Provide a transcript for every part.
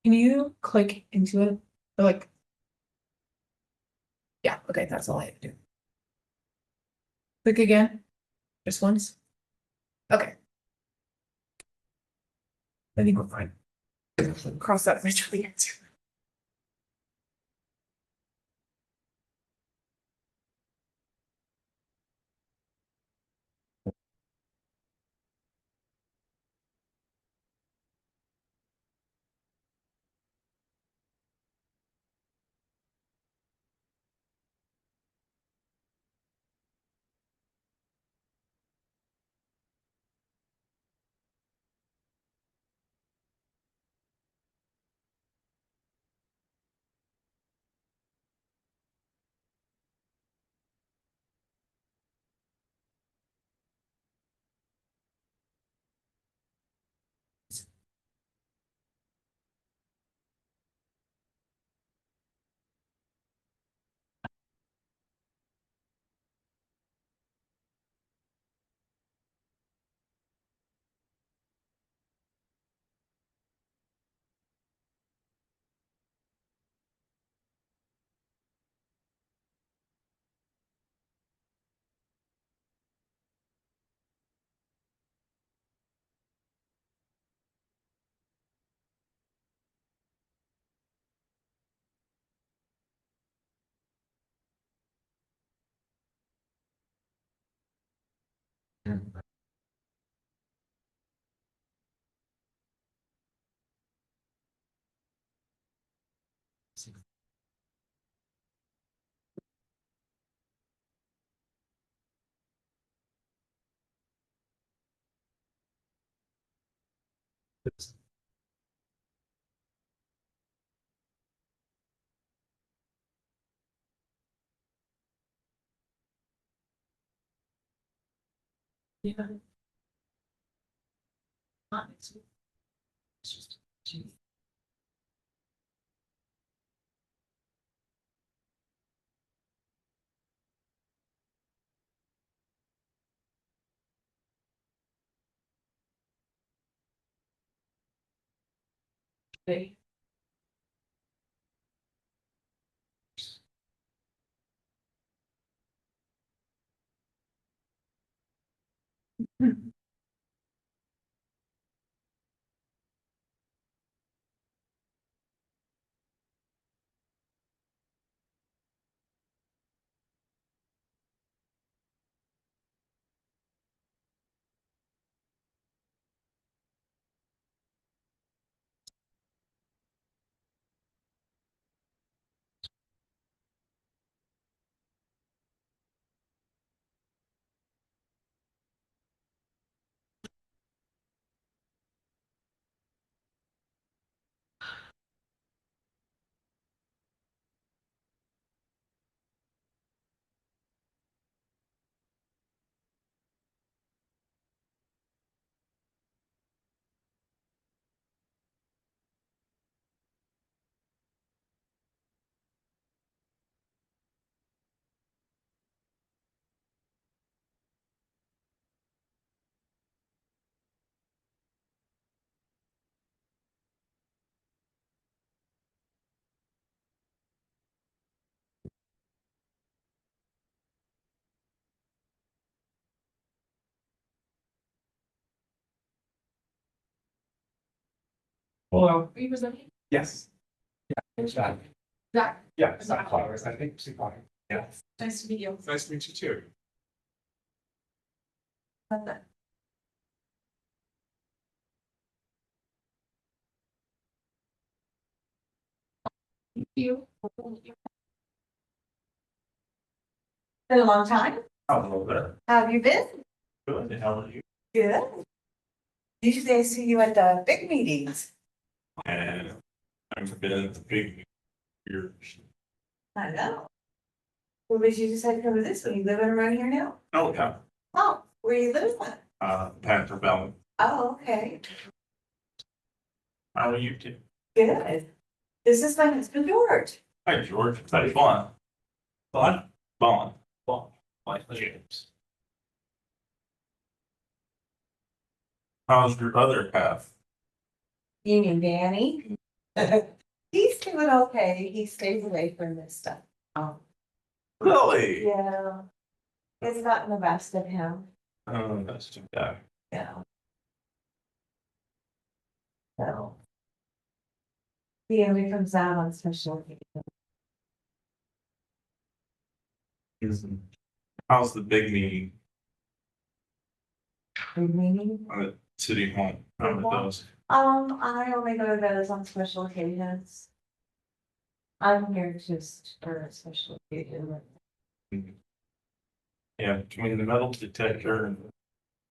Can you click into it? Or like, yeah, okay, that's all I have to do. Click again, just once. Okay. I think we're fine. Cross that bridge when we get to it. Yeah. It's just, geez. Okay. Hello. Are you presenting? Yes. Yeah. Zach. Zach. Yeah. Zach Flowers. I think she's fine. Yeah. Nice to meet you. Nice to meet you too. Thank you. Been a long time. A little bit. How have you been? Good. The hell are you? Good. Usually I see you at the big meetings. And I've been in the big years. I know. Well, but you just had to come to this one. You living around here now? Oh, yeah. Oh, where you living at? Panther Bell. Oh, okay. How are you two? Good. This is my husband George. Hi, George. How you fun? Fun? Fun. Fun. Like James. How's your other half? You mean Danny? He's doing okay. He stays away from this stuff. Oh. Really? Yeah. It's gotten the best of him. Oh, that's too bad. Yeah. So. He only comes out on special occasions. How's the big meeting Meaning? at City Hall? How it does? I only go to those on special occasions. I'm here just for a special occasion. Yeah, between the metal detector and the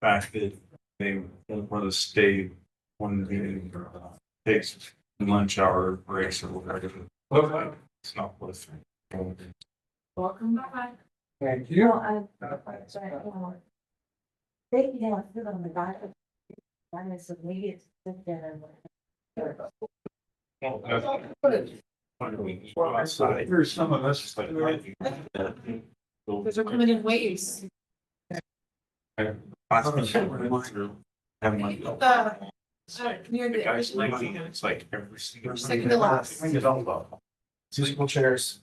fact that they want to stay when they takes lunch hour breaks or whatever. Okay. It's not worth it. Welcome back. Thank Well, sorry, they can't sit on the back of. I said, maybe it's sit there and. Outside. There's some of us. Those are coming in waves. Near The the. guy's lazy and it's like every single. Second to last. Musical chairs.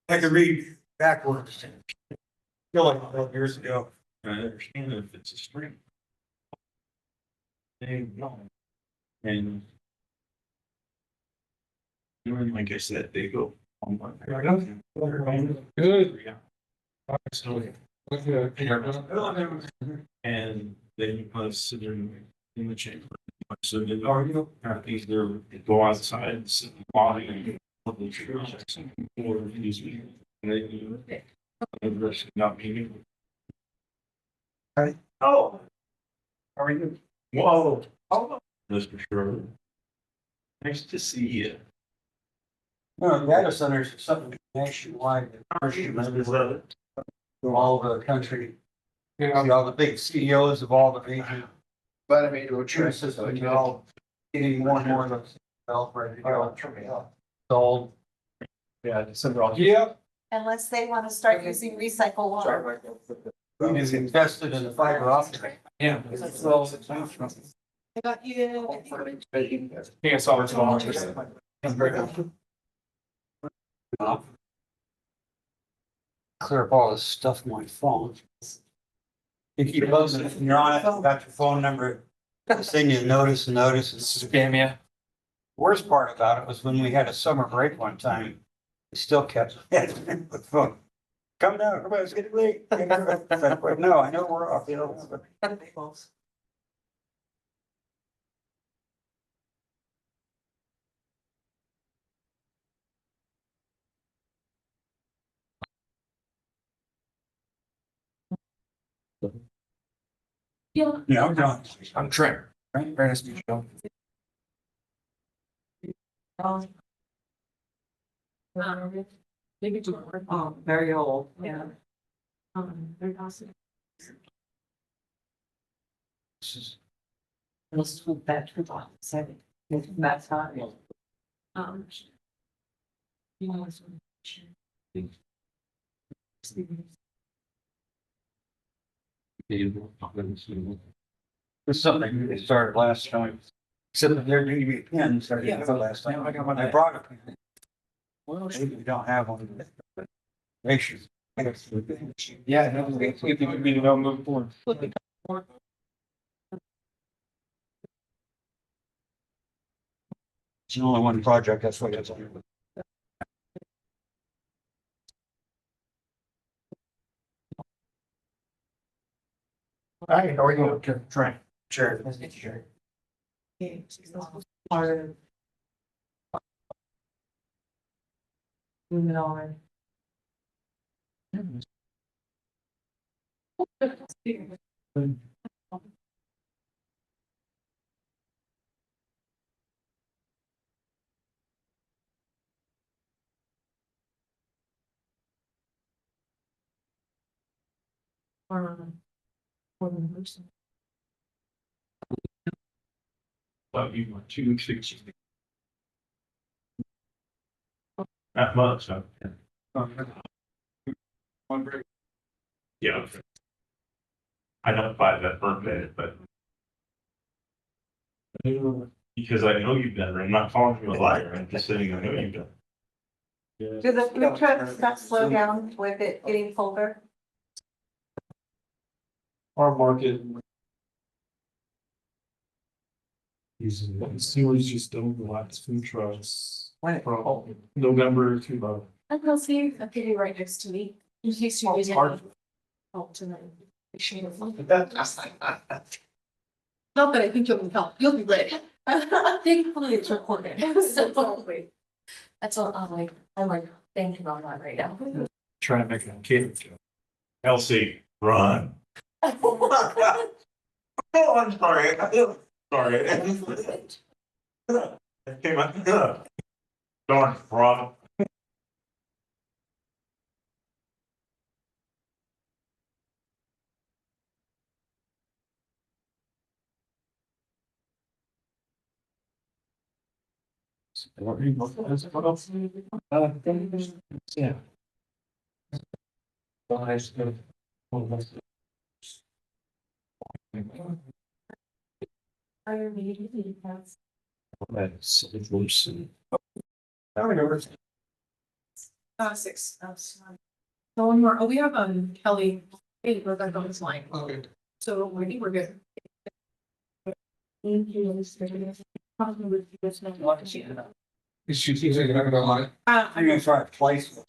I could read backwards. Feel like about years ago. I understand if it's a string. They know. And. Like I said, they go. On one. Good. Yeah. So. And then you kind of sit in the chamber. So then these there go outside and sit in the lobby and look at trees or use me. And then you not meeting. Hi. Oh. How are you? Whoa. Oh. Mr. Schroeder. Nice to see you. No, data centers are something nationwide. Through all over the country. You know, all the big CEOs of all the major. But I mean, systems, they're all getting more and more of those developers ready to go. Sold. Yeah, December. Yeah. Unless they want to start using recycled water. We just invested in the fiber optic. Yeah. I got you. Yeah, it's all. Clear up all this stuff on my phone. You keep posting it, and you're on it, you got your phone number, send you a notice and Scam ya. Worst part about it was when we had a summer break one time, we still kept the phone. Come down, everybody's getting late. No, I know we're off, you know. Yeah. Yeah, I'm done. I'm Trent. Very nice to meet you. Maybe to work. Oh, very old, yeah. Very positive. Let's move back to the second. That's how. Um. You know, it's. It's something they started last time. Except that they're doing me a pen, started to go last time. I brought a pen. Well, maybe we don't have one. Nation. Yeah, no, if you would be to know moving forward. It's only one project, that's what it's. Hi, how are you? Try. Sure. Sure. Moving on. But you want 260. That much, so. One break. Yeah. I don't buy that per minute, but. Because I know you've done it. I'm not calling you a liar. I'm just saying I know you've done it. Do the food trucks stuff slow down with it getting colder? Our market. Series just don't relax food trucks. From November to. And he'll see a kitty right next to me. In case you use hard. help tonight. Not that I think you'll need help. You'll be ready. Thankfully, it's recorded. So that's what I'm like thinking on that right now. Trying to make it a kid. Elsie, run. Oh, I'm sorry. Sorry. It came out. Darn frog. Yeah. That's worse. I remember. 6. So one more. Oh, we have Kelly. Hey, we're gonna go this line. Okay. So I think we're good. She's line. I'm gonna try it twice.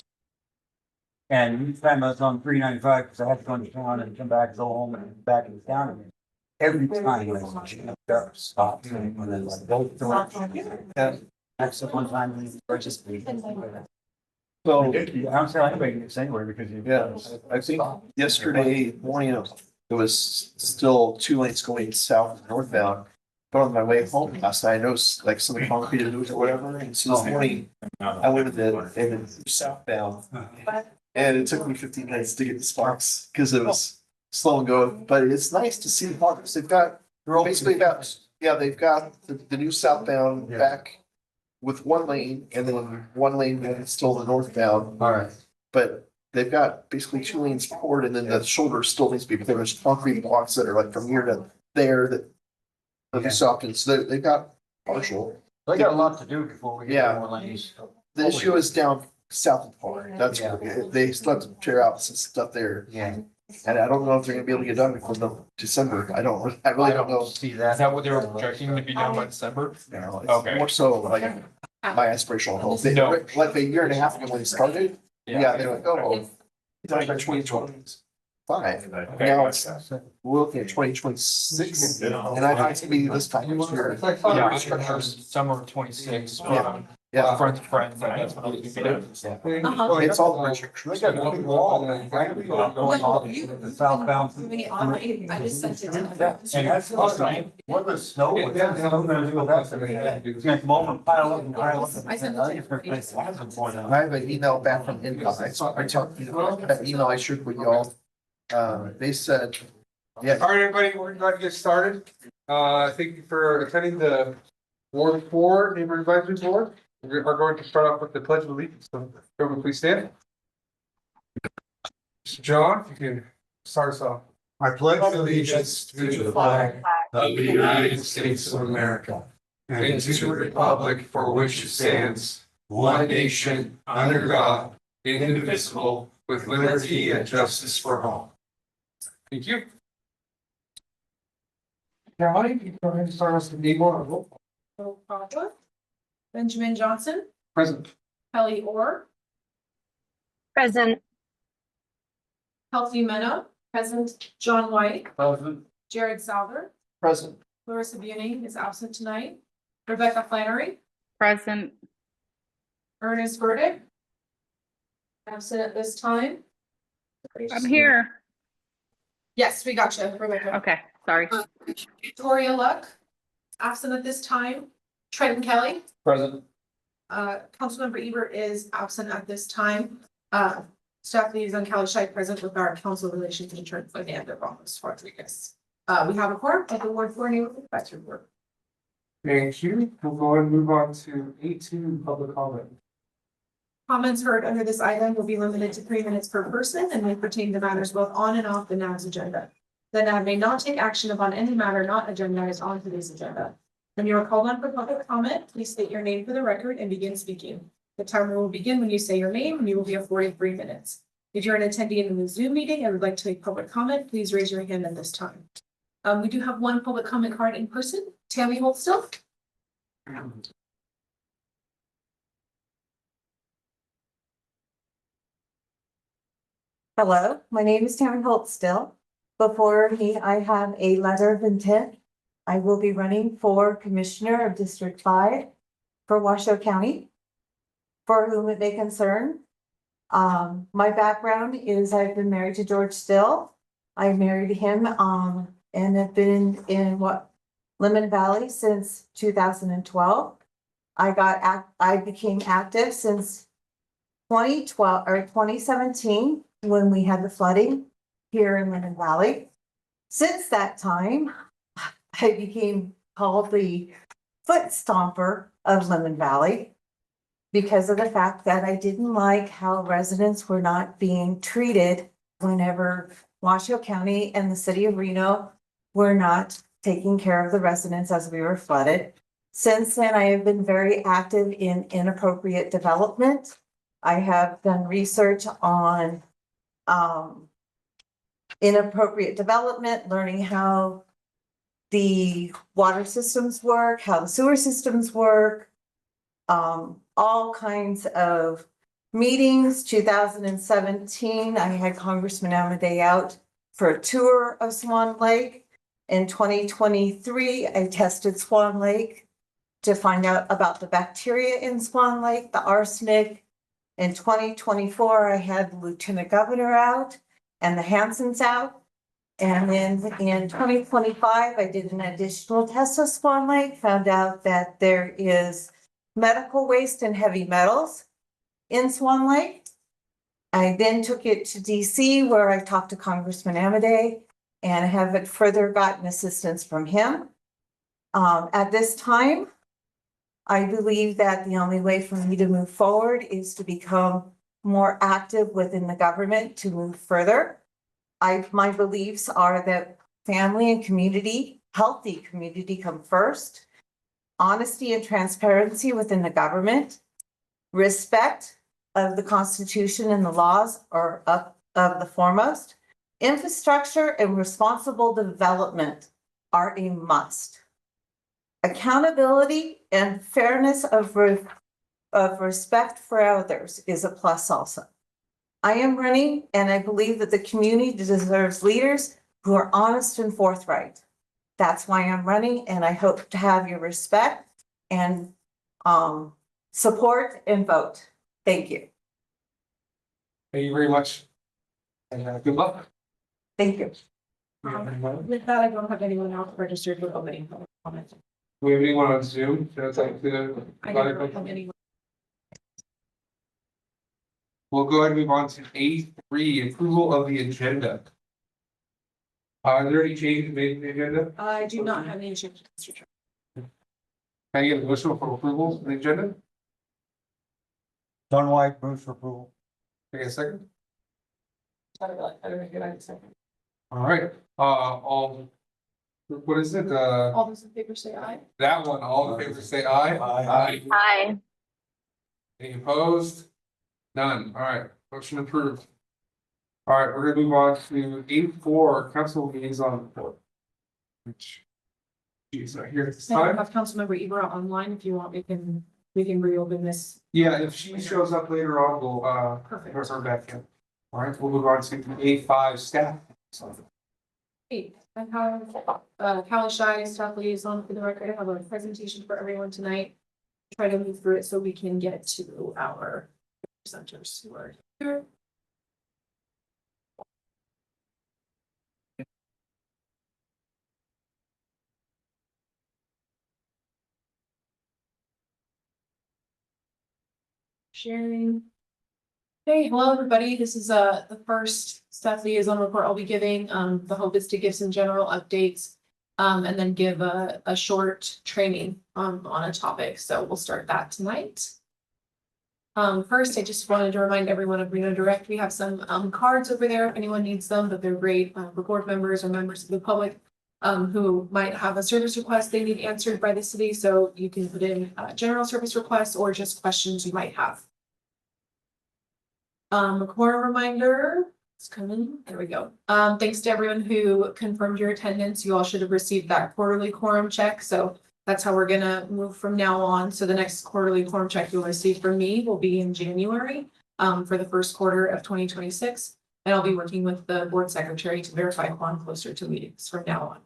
And each time I was on 395, because I had to go into town and come back, go home and back in town again. Every time I was stopped and then like both doors. That's the one time we just. So, I don't see anybody gets anywhere because you. yeah, I think yesterday morning, it was still 2 lanes going south and northbound. But on my way home last night, I noticed like some concrete loose or whatever, and so this morning, I went in the southbound. And it took me 15 minutes to get the sparks, because it was slow and go, but it's nice to see the progress. They've got, basically they've got the new southbound back. With 1 lane and then 1 lane that's still the northbound, All right. but they've got basically 2 lanes forward and then the shoulder still needs to be, but there's concrete blocks that are like from here to there that. Of the soft, so they've got partial. They got a lot to do before we get Yeah. to more lanes. The issue is down south of the park. That's, Yeah. they still have to tear out some stuff there. Yeah. And I don't know if they're gonna be able to get done before December. I really don't know. See that. Is that what they were projecting to be done by December? You know, Okay. it's more so like my aspirational hope. They, No. like a year and a half ago when they started, yeah, they're like, oh, it's like 2025. Now it's, we're looking at 2026, and I think it's gonna be this time next year. Yeah, structures summer of 26. Yeah. Friends of friends. That's what it's gonna be. It's all the restrictions. They got a big wall and frankly, going all the southbound. I just sent it to them. And that's awesome. What the snow? What the hell am I gonna do with that? It's gonna come over and pile up and pile up. I sent it to them. I have an email back from Reno.Gov. I talked, that email I shared with y'all. They said, yeah, All right, everybody, we're going to get started. Thank you for attending the Ward 4 Neighborhood Advisory Board. We are going to start off with the Pledge of Allegiance. So, everyone please stand. Mr. John, if you can start us off. I pledge allegiance to the flag of the United States of America And to the republic for which it stands, one nation, under God, indivisible, with liberty and justice for all. Thank you. Caroline, you go ahead and start us with the board. Benjamin Johnson, Present. Kelly Orr, Present. Kelsey Meno, present, John White, Present. Jared Sauber, Present. Larissa Buning is absent tonight. Rebecca Flannery, Present. Ernest Burdick, absent at this time. I'm here. Yes, we got you, Rebecca. Okay, sorry. Victoria Luck, absent at this time. Trenton Kelly, Present. Councilmember Ebert is absent at this time. Staff liaison Kelly Scheid present with our council relations intern Fernando Ramos Rodriguez. We have a quorum of the Ward 4 neighborhood advisory board. Thank you. We'll go ahead and move on to A2, public comment. Comments heard under this item will be limited to 3 minutes per person and may pertain to matters both on and off the NAB's agenda. The NAB may not take action upon any matter not agendized on today's agenda. When you are called on for public comment, please state your name for the record and begin speaking. The timer will begin when you say your name and you will be afforded 3 minutes. If you're an attendee in the Zoom meeting and would like to make public comment, please raise your hand at this time. We do have one public comment card in person. Tammy Holtstill. Hello, my name is Tammy Holtstill. Before me, I have a letter of intent. I will be running for Commissioner of District 5 for Washoe County. For whom it may concern. My background is I've been married to George Still. I married him and have been in Lemon Valley since 2012. I became active since 2012 or 2017 when we had the flooding here in Lemon Valley. Since that time, I became called the foot stomper of Lemon Valley because of the fact that I didn't like how residents were not being treated whenever Washoe County and the city of Reno were not taking care of the residents as we were flooded. Since then, I have been very active in inappropriate development. I have done research on inappropriate development, learning how the water systems work, how the sewer systems work, all kinds of meetings. 2017, I had Congressman Amadei out for a tour of Swan Lake. In 2023, I tested Swan Lake to find out about the bacteria in Swan Lake, the arsenic. In 2024, I had the Lieutenant Governor out and the Hansons out. And then in 2025, I did an additional test of Swan Lake, found out that there is medical waste and heavy metals in Swan Lake. I then took it to DC where I talked to Congressman Amadei and have further gotten assistance from him. At this time, I believe that the only way for me to move forward is to become more active within the government to move further. My beliefs are that family and community, healthy community come first. Honesty and transparency within the government, respect of the Constitution and the laws are up of the foremost. Infrastructure and responsible development are a must. Accountability and fairness of respect for others is a plus also. I am running and I believe that the community deserves leaders who are honest and forthright. That's why I'm running and I hope to have your respect and support and vote. Thank you. Thank you very much. And good luck. Thank you. With that, I don't have anyone else registered for opening public comment. Do we have anyone on Zoom? That's like I don't have anyone. We'll go ahead and move on to A3, approval of the agenda. Are there any changes made to the agenda? I do not have any issues, Mr. Chair. Can I get a motion for approval of the agenda? John White moves for approval. Take a second. I don't know, good, I second. All right, all. What is it? All those in favor say aye. That one, all in favor say aye. Aye. Hi. Any opposed? None. All right, motion approved. All right, we're gonna move on to A4, council liaison report. Which. Geez, right here at this I time. have Councilmember Ebert online if you want, we can we can reopen this. Yeah, if she shows up later on, we'll, Perfect. here's her back in. All right, we'll move on to A5 staff. Great. I have, Callie Shy, staff liaison for the record. I have a presentation for everyone tonight. Try to move through it so we can get to our presenters who are here. Sharing. Hey, hello, everybody. This is the first staff liaison report I'll be giving. The hope is to give some general updates. And then give a short training on a topic. So we'll start that tonight. First, I just wanted to remind everyone of Reno Direct. We have some cards over there if anyone needs them, but they're great for board members or members of the public who might have a service request they need answered by the city. So you can put in general service requests or just questions you might have. A quorum reminder, it's coming, there we go. Thanks to everyone who confirmed your attendance. You all should have received that quarterly quorum check, so that's how we're gonna move from now on. So the next quarterly quorum check you'll receive from me will be in January, for the first quarter of 2026. And I'll be working with the board secretary to verify quorum closer to meetings from now on.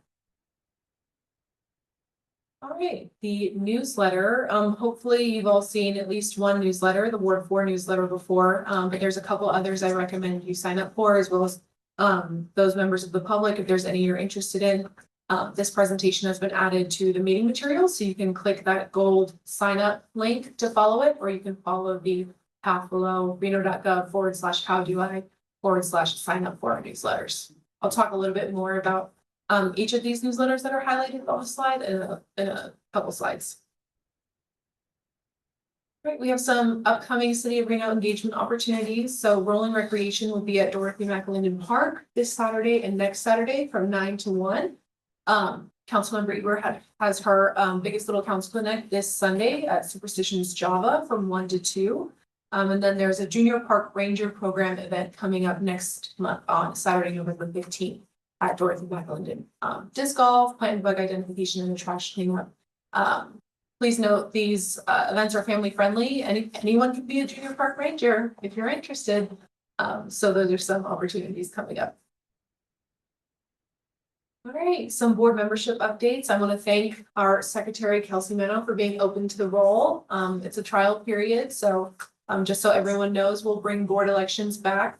All right, the newsletter, hopefully you've all seen at least one newsletter, the Ward 4 newsletter before, but there's a couple others I recommend you sign up for, as well as those members of the public, if there's any you're interested in. This presentation has been added to the meeting materials, so you can click that gold sign up link to follow it, or you can follow the path below Reno.Gov /how-do-I/sign up for our newsletters. I'll talk a little bit more about each of these newsletters that are highlighted on the slide in a couple slides. Right, we have some upcoming City of Reno engagement opportunities. So Rolling Recreation will be at Dorothy McAlinden Park this Saturday and next Saturday from 9 to 1. Councilmember Eber has her biggest little council connect this Sunday at Superstitions Java from 1 to 2. And then there's a Junior Park Ranger Program event coming up next month on Saturday, November 15th. At Dorothy McAlinden. Disc golf, plant and bug identification, and the trash cleanup. Please note these events are family friendly. Anyone can be a junior park ranger if you're interested. So those are some opportunities coming up. All right, some board membership updates. I want to thank our secretary, Kelsey Meno, for being open to the role. It's a trial period, so just so everyone knows, we'll bring board elections back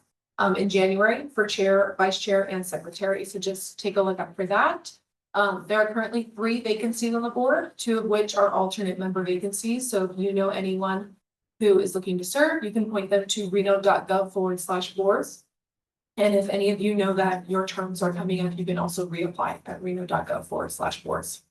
in January for chair, vice chair, and secretary. So just take a look up for that. There are currently 3 vacancies on the board, 2 of which are alternate member vacancies. So if you know anyone who is looking to serve, you can point them to Reno.Gov /boards. And if any of you know that your terms are coming up, you can also reapply at Reno.Gov /boards.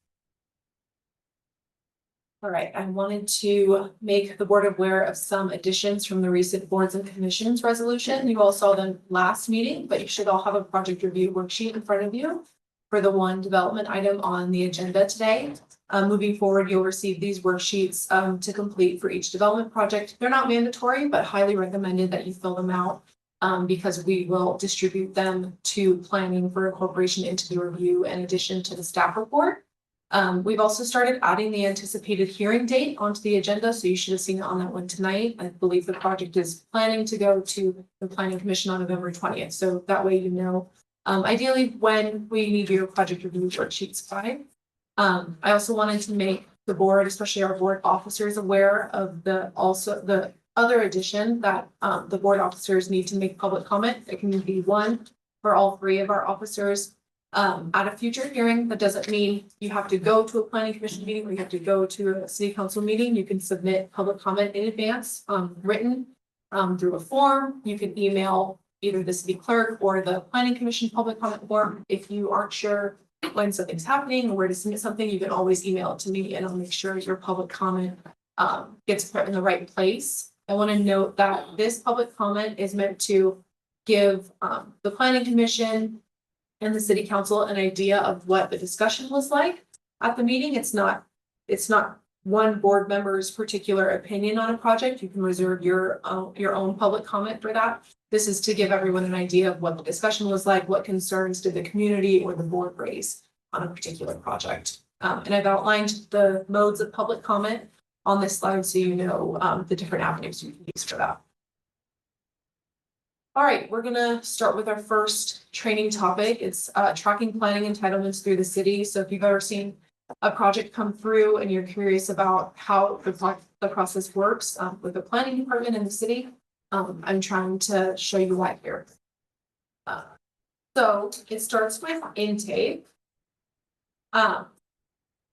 All right, I wanted to make the board aware of some additions from the recent boards and commissions resolution. You all saw them last meeting, but you should all have a project review worksheet in front of you for the one development item on the agenda today. Moving forward, you'll receive these worksheets to complete for each development project. They're not mandatory, but highly recommended that you fill them out because we will distribute them to planning for incorporation into the review in addition to the staff report. We've also started adding the anticipated hearing date onto the agenda, so you should have seen it on that one tonight. I believe the project is planning to go to the Planning Commission on November 20th, so that way you know ideally when we need your project review worksheets by. I also wanted to make the board, especially our board officers, aware of the other addition that the board officers need to make public comment. It can be one for all 3 of our officers. At a future hearing, that doesn't mean you have to go to a planning commission meeting or you have to go to a city council meeting. You can submit public comment in advance, written through a form. You can email either the city clerk or the planning commission public comment form. If you aren't sure when something's happening or where to submit something, you can always email it to me and I'll make sure your public comment gets put in the right place. I want to note that this public comment is meant to give the planning commission and the city council an idea of what the discussion was like at the meeting. It's not one board member's particular opinion on a project. You can reserve your own public comment for that. This is to give everyone an idea of what the discussion was like, what concerns did the community or the board raise on a particular project. And I've outlined the modes of public comment on this slide so you know the different avenues you can use for that. All right, we're gonna start with our first training topic. It's tracking planning entitlements through the city. So if you've ever seen a project come through and you're curious about how the process works with the planning department in the city, I'm trying to show you why here. So it starts with intake.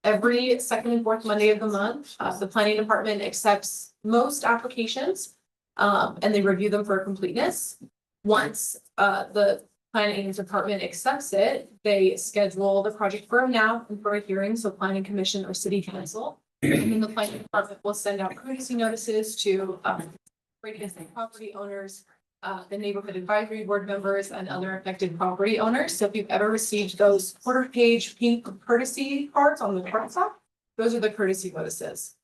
Every second and fourth Monday of the month, the planning department accepts most applications and they review them for completeness. Once the planning department accepts it, they schedule the project for a NAV and for a hearing, so planning commission or city council. And then the planning department will send out courtesy notices to property owners, the neighborhood advisory board members and other affected property owners. So if you've ever received those quarter-page pink courtesy cards on the front side, those are the courtesy notices.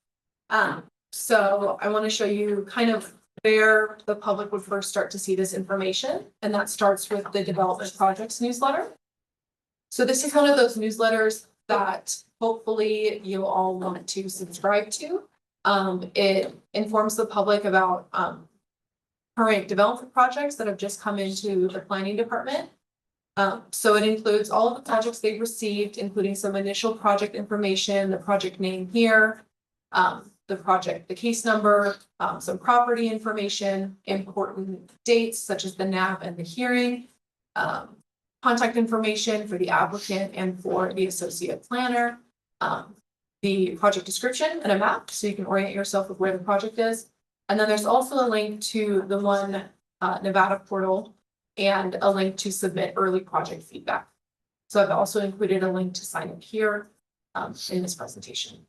So I want to show you kind of where the public would first start to see this information, and that starts with the development projects newsletter. So this is one of those newsletters that hopefully you all want to subscribe to. It informs the public about current development projects that have just come into the planning department. So it includes all of the projects they've received, including some initial project information, the project name here, the case number, some property information, important dates such as the NAV and the hearing, contact information for the applicant and for the associate planner, the project description and a map so you can orient yourself with where the project is. And then there's also a link to the One Nevada portal and a link to submit early project feedback. So I've also included a link to sign up here in this presentation.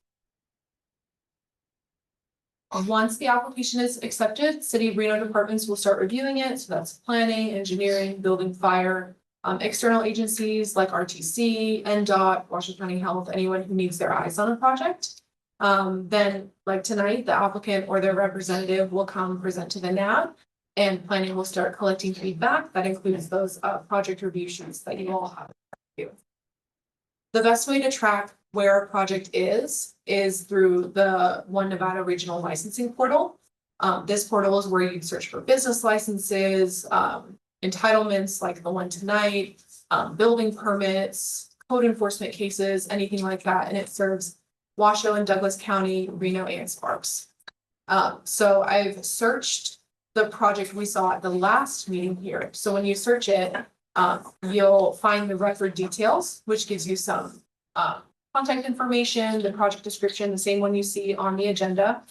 Once the application is accepted, City of Reno departments will start reviewing it. So that's planning, engineering, building, fire, external agencies like RTC, NDOT, Washington County Health, anyone who needs their eyes on a project. Then like tonight, the applicant or their representative will come present to the NAB and planning will start collecting feedback. That includes those project review sheets that you all have. The best way to track where a project is through the One Nevada Regional Licensing Portal. This portal is where you search for business licenses, entitlements like the one tonight, building permits, code enforcement cases, anything like that. And it serves Washoe and Douglas County, Reno, and Sparks. So I've searched the project we saw at the last meeting here. So when you search it, you'll find the record details, which gives you some contact information, the project description, the same one you see on the agenda.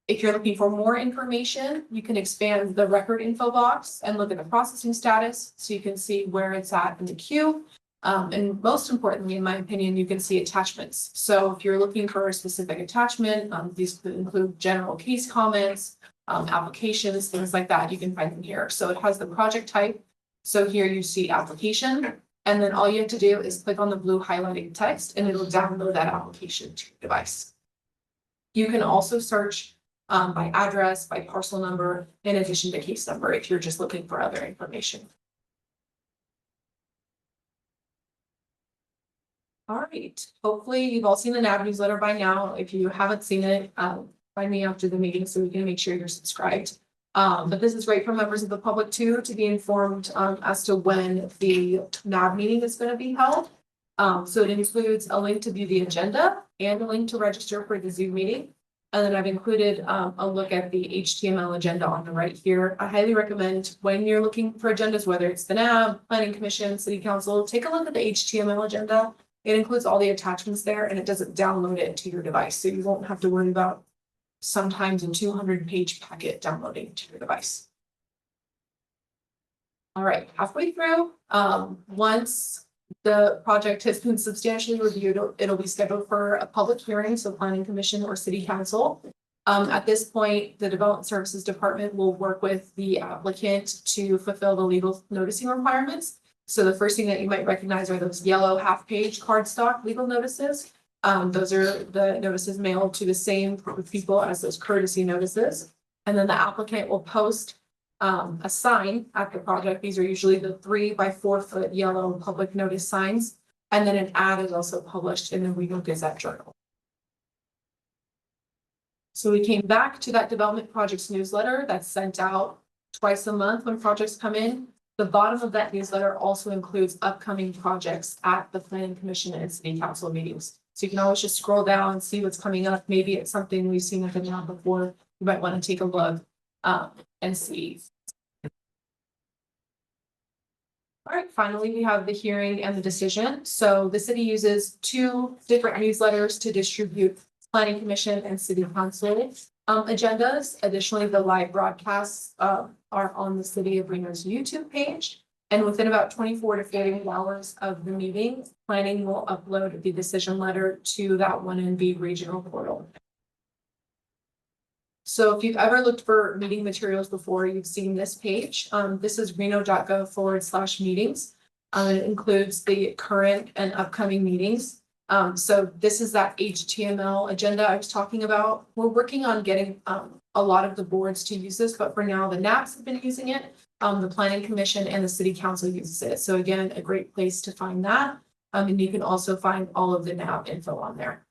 If you're looking for more information, you can expand the record info box and look at the processing status so you can see where it's at in the queue. And most importantly, in my opinion, you can see attachments. So if you're looking for a specific attachment, these could include general case comments, applications, things like that. You can find them here. So it has the project type. So here you see application, and then all you have to do is click on the blue highlighting text and it'll download that application to your device. You can also search by address, by parcel number, in addition to case number if you're just looking for other information. All right, hopefully you've all seen the NAB newsletter by now. If you haven't seen it, find me after the meeting so we can make sure you're subscribed. But this is great for members of the public too, to be informed as to when the NAB meeting is going to be held. So it includes a link to view the agenda and a link to register for the Zoom meeting. And then I've included a look at the HTML agenda on the right here. I highly recommend when you're looking for agendas, whether it's the NAB, Planning Commission, City Council, take a look at the HTML agenda. It includes all the attachments there and it doesn't download it to your device. So you won't have to worry about sometimes a 200-page packet downloading to your device. All right, halfway through, once the project has been substantially reviewed, it'll be scheduled for a public hearing, so Planning Commission or City Council. At this point, the Development Services Department will work with the applicant to fulfill the legal noticing requirements. So the first thing that you might recognize are those yellow half-page cardstock legal notices. Those are the notices mailed to the same group of people as those courtesy notices. And then the applicant will post a sign at the project. These are usually the 3 by 4 foot yellow public notice signs. And then an ad is also published in the Reno Gazette Journal. So we came back to that development projects newsletter that's sent out twice a month when projects come in. The bottom of that newsletter also includes upcoming projects at the planning commission and city council meetings. So you can always just scroll down and see what's coming up. Maybe it's something we've seen up and down before. You might want to take a look and see. All right, finally, we have the hearing and the decision. So the city uses 2 different newsletters to distribute planning commission and city council agendas. Additionally, the live broadcasts are on the City of Reno's YouTube page. And within about 24 to 48 hours of the meeting, planning will upload the decision letter to that 1NB regional portal. So if you've ever looked for meeting materials before, you've seen this page. This is Reno.Gov /meetings. It includes the current and upcoming meetings. So this is that HTML agenda I was talking about. We're working on getting a lot of the boards to use this, but for now the NAPs have been using it. The planning commission and the city council uses it. So again, a great place to find that. And you can also find all of the NAP info on there.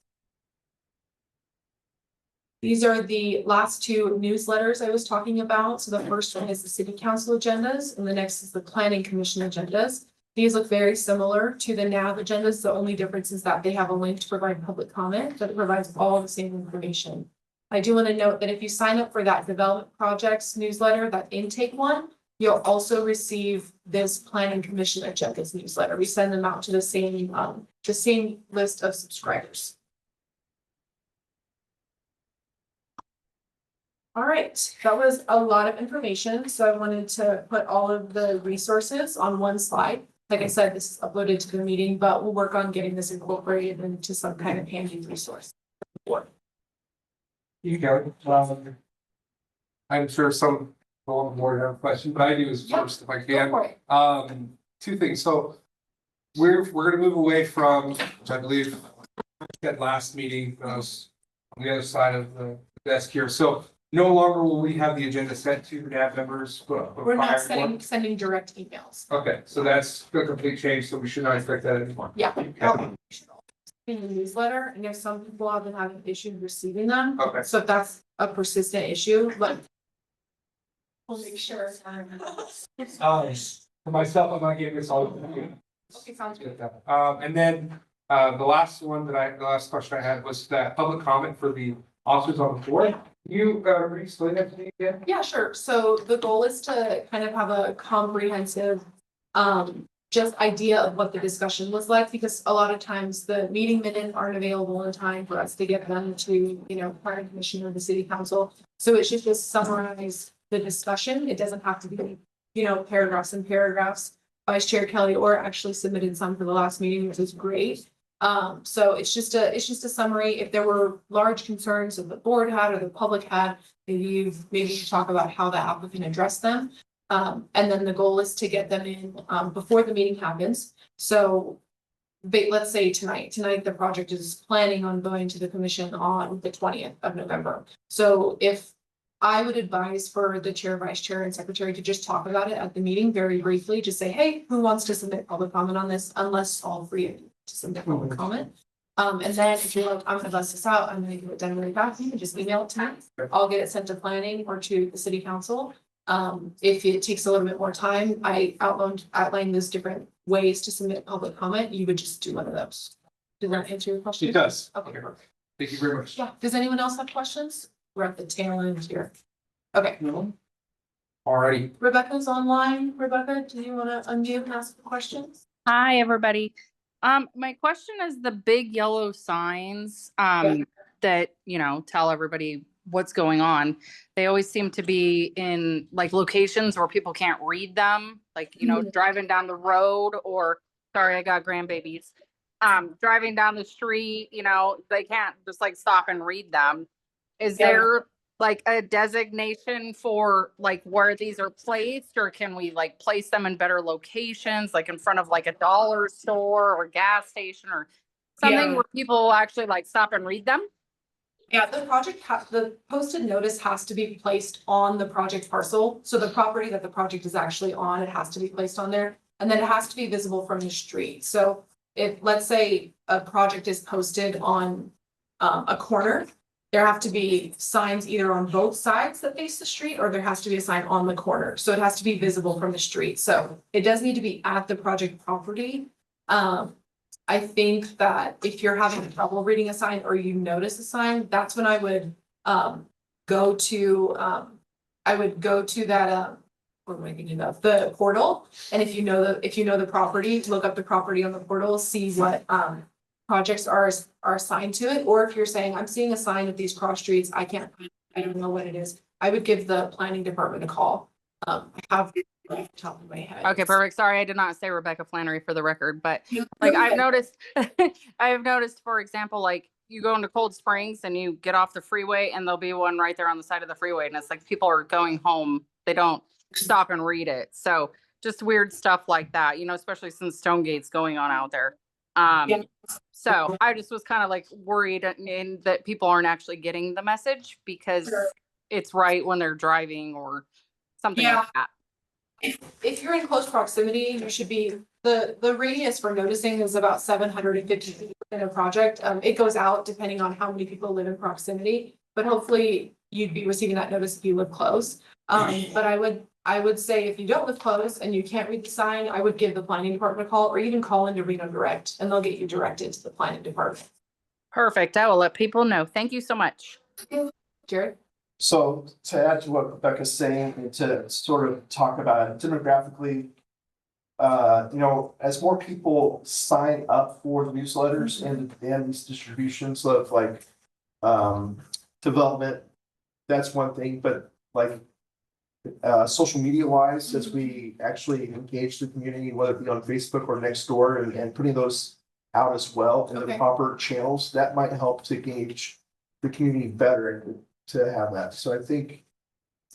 These are the last 2 newsletters I was talking about. So the first one is the city council agendas and the next is the planning commission agendas. These look very similar to the NAV agendas. The only difference is that they have a link to provide public comment, but it provides all the same information. I do want to note that if you sign up for that development projects newsletter, that intake one, you'll also receive this planning commission agendas newsletter. We send them out to the same list of subscribers. All right, that was a lot of information. So I wanted to put all of the resources on one slide. Like I said, this is uploaded to the meeting, but we'll work on getting this incorporated into some kind of handy resource. You go. I'm sure some people more have questions, but I do as first if I Go can. for it. 2 things. So we're going to move away from, which I believe at last meeting, I was on the other side of the desk here. So no longer will we have the agenda sent to the NAB members. We're not sending direct emails. Okay, so that's a complete change, so we should not expect that anymore. Yeah. In the newsletter, and if some people have been having issues receiving them. Okay. So if that's a persistent issue, but we'll make sure. For myself, I'm not giving this all. Okay, sounds good. And then, the last question I had was that public comment for the officers on the board. You, explain that to me again? Yeah, sure. So the goal is to kind of have a comprehensive, just idea of what the discussion was like, because a lot of times the meeting minutes aren't available in time for us to get them to, planning commission or the city council. So it should just summarize the discussion. It doesn't have to be, paragraphs and paragraphs. Vice Chair Kelly or actually submitted some for the last meeting, which is great. So it's just a summary. If there were large concerns that the board had or the public had, maybe you talk about how the applicant addressed them. And then the goal is to get them in before the meeting happens. So let's say tonight the project is planning on going to the commission on the 20th of November. So if I would advise for the chair, vice chair, and secretary to just talk about it at the meeting very briefly, just say, hey, who wants to submit public comment on this? Unless all 3 of you to submit public comment. And then if you're like, I'm gonna bust this out, I'm gonna get it done really fast, you can just email it to me. I'll get it sent to planning or to the city council. If it takes a little bit more time, I outlined those different ways to submit public comment. You would just do one of those. Does that answer your question? It does. Okay. Thank you very much. Yeah. Does anyone else have questions? We're at the tail end here. Okay. Alrighty. Rebecca's online. Rebecca, do you want to unmute and ask the questions? Hi, everybody. My question is the big yellow signs, that, tell everybody what's going on. They always seem to be in like locations where people can't read them, like, driving down the road or, sorry, I got grandbabies. Driving down the street, they can't just like stop and read them. Is there like a designation for like where these are placed, or can we like place them in better locations, like in front of like a dollar store or gas station or something where people will actually like stop and read them? Yeah, the posted notice has to be placed on the project parcel. So the property that the project is actually on, it has to be placed on there. And then it has to be visible from the street. So if, let's say, a project is posted on a corner, there have to be signs either on both sides that face the street, or there has to be a sign on the corner, so it has to be visible from the street, so it does need to be at the project property. I think that if you're having trouble reading a sign or you notice a sign, that's when I would go to that what am I thinking of? The portal. And if you know the property, look up the property on the portal, see what projects are assigned to it. Or if you're saying, I'm seeing a sign of these cross streets, I don't know what it is, I would give the planning department a call. I have it off the top of my head. Okay, perfect. Sorry, I did not say Rebecca Flannery for the record, but like I've noticed, for example, like you go into Cold Springs and you get off the freeway and there'll be one right there on the side of the freeway. And it's like people are going home. They don't stop and read it. So just weird stuff like that, especially since Stonegate's going on out there. Yeah. So I just was kind of like worried in that people aren't actually getting the message because it's right when they're driving or something like that. If you're in close proximity, you should be, the radius for noticing is about 750 feet in a project. It goes out depending on how many people live in proximity, but hopefully you'd be receiving that notice if you live close. But I would say if you don't live close and you can't read the sign, I would give the planning department a call or even call into Reno Direct and they'll get you directed to the planning department. Perfect. I will let people know. Thank you so much. Jared? So to add to what Rebecca's saying and to sort of talk about it demographically, as more people sign up for the newsletters and these distributions of like development, that's one thing, but like social media wise, as we actually engage the community, whether it be on Facebook or next door and putting those out as well in the proper channels, that might help to gauge the community better and to have that. So I think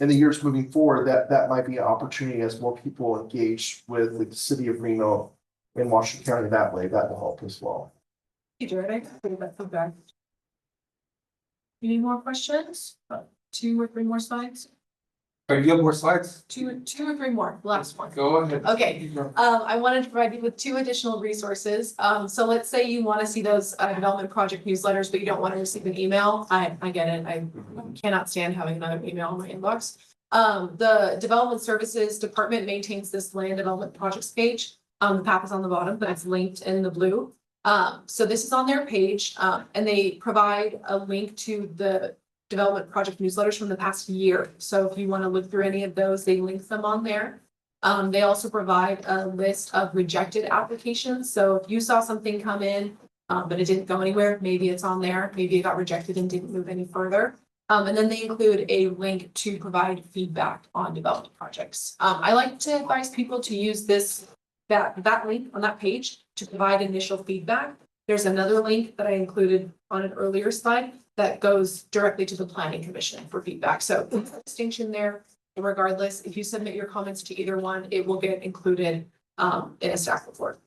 in the years moving forward, that might be an opportunity as more people engage with the city of Reno and Washington County that way, that will help as well. Hey, Jared, I can that feedback. Any more questions? 2 or 3 more slides? Do you have more slides? Two or three more, last one. Go ahead. Okay, I wanted to provide you with 2 additional resources. So let's say you want to see those development project newsletters, but you don't want to receive an email. I get it. I cannot stand having another email in my inbox. The Development Services Department maintains this land development projects page. The path is on the bottom, but it's linked in the blue. So this is on their page, and they provide a link to the development project newsletters from the past year. So if you want to look through any of those, they link them on there. They also provide a list of rejected applications. So if you saw something come in, but it didn't go anywhere, maybe it's on there, maybe it got rejected and didn't move any further. And then they include a link to provide feedback on development projects. I like to advise people to use that link on that page to provide initial feedback. There's another link that I included on an earlier slide that goes directly to the planning commission for feedback. So there's a distinction there. Regardless, if you submit your comments to either one, it will get included in a staff report.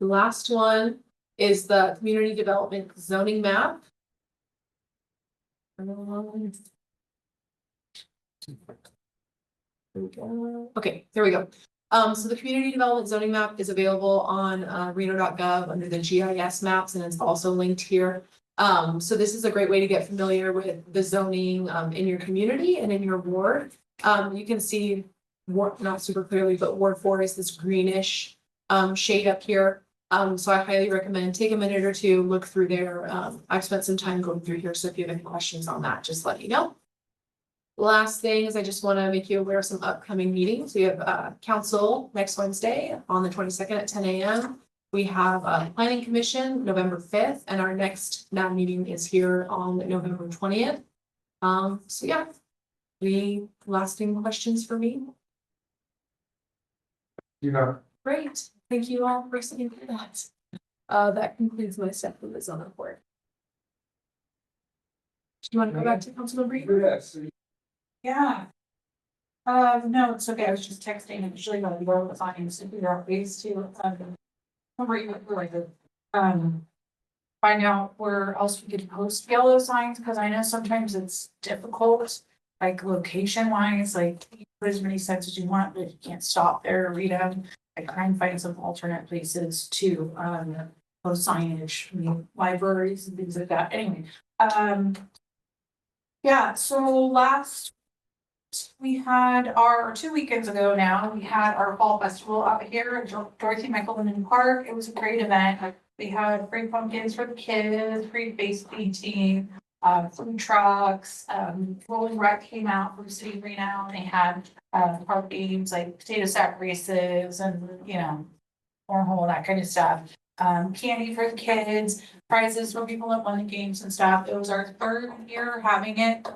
The last one is the community development zoning map. Okay, there we go. So the community development zoning map is available on Reno.Gov under the GIS maps, and it's also linked here. So this is a great way to get familiar with the zoning in your community and in your ward. You can see not super clearly, but Ward 4 is this greenish shade up here. So I highly recommend take a minute or two, look through there. I've spent some time going through here, so if you have any questions on that, just let me know. Last thing is I just want to make you aware of some upcoming meetings. We have council next Wednesday on the 22nd at 10 a.m. We have a planning commission November 5th, and our next NAB meeting is here on November 20th. So yeah, any lasting questions for me? Great. Thank you all for sitting through that. That concludes my step of the zone report. Do you want to go back to Councilman Bree? Yes. Yeah. No, it's okay. I was just texting and usually when we go with findings to figure out ways to find out where else we could post yellow signs, because I know sometimes it's difficult, like location wise, like you put as many signs as you want, but you can't stop there to read them. I try and find some alternate places to post signage, libraries and things like that. Anyway, Yeah, so we had our, 2 weekends ago now, we had our fall festival out here at Dorothy Michael Linden Park. It was a great event. We had free pumpkins for the kids, free face painting, food trucks, Rolling Wreck came out from City of Reno, and they had, park games like potato sack races and, cornhole, that kind of stuff. Candy for the kids, prizes for people that won the games and stuff. It was our 3rd year having it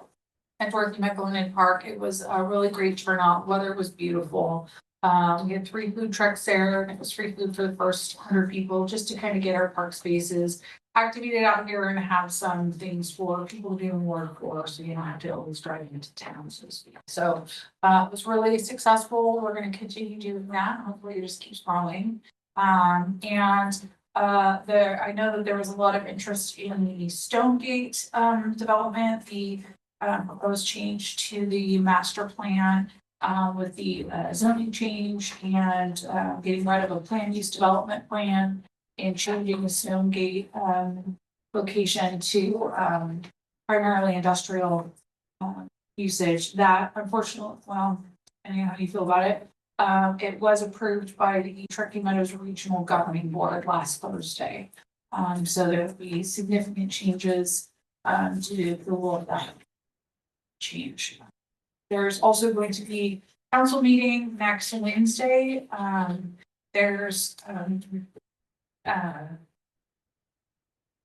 at Dorothy Michael Linden Park. It was a really great turnout. Weather was beautiful. We had 3 food trucks there, and it was free food for the first 100 people, just to kind of get our park spaces activated out here and have some things for people doing work for, so you don't have to always drive into town, so to speak. So it was really successful. We're going to continue doing that. Hopefully it just keeps growing. I know that there was a lot of interest in the Stonegate development, the proposed change to the master plan with the zoning change and getting rid of a planned use development plan and changing the Stonegate location to primarily industrial usage. That unfortunately, well, depending on how you feel about it, it was approved by the Truckee Meadows Regional Governing Board last Thursday. So there'll be significant changes to the approval of that change. There's also going to be council meeting next Wednesday. I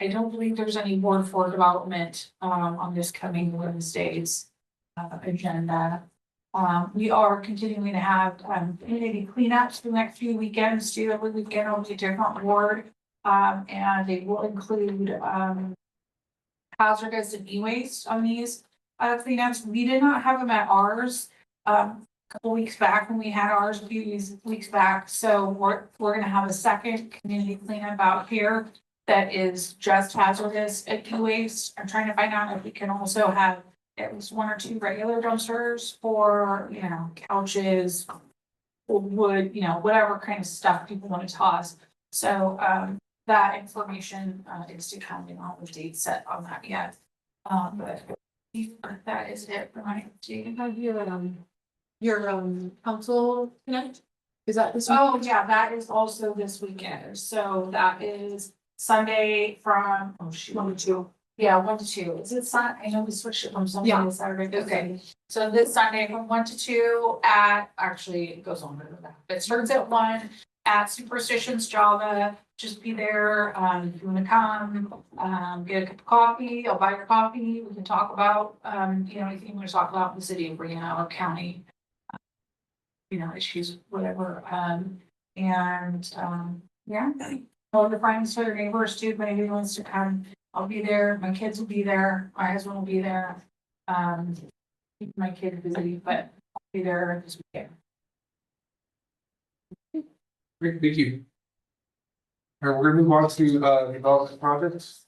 don't believe there's any ward for development on this coming Wednesday's agenda. We are continuing to have community cleanups for the next few weekends too. Every weekend will be a different ward. And they will include hazardous and e-waste on these cleanups. We did not have them at ours a couple weeks back when we had ours a few weeks back. So we're gonna have a second community cleanup out here that is just hazardous and e-waste. I'm trying to find out if we can also have at least 1 or 2 regular dumpsters for, couches, wood, whatever kind of stuff people want to toss. So that information is to come. We don't have a date set on that yet. But that is it for my update. Have your council connect? Is that this week? Oh, yeah, that is also this weekend. So that is Sunday from, 1 to 2. Yeah, 1 to 2. Is it Sunday? I know we switched it from Sunday Yeah. to Saturday. Okay. So this Sunday from 1 to 2 actually it goes longer than that. It starts at 1 at Superstitions Java. Just be there. If you want to come, get a cup of coffee, I'll buy your coffee. We can talk about, anything you want to talk about in the city of Reno or county, issues, whatever. Yeah. All the friends, to your neighbors too, if anybody wants to come. I'll be there, my kids will be there, my husband will be there. My kid busy, but I'll be there this weekend. Great, thank you. All right, we're gonna move on to development projects.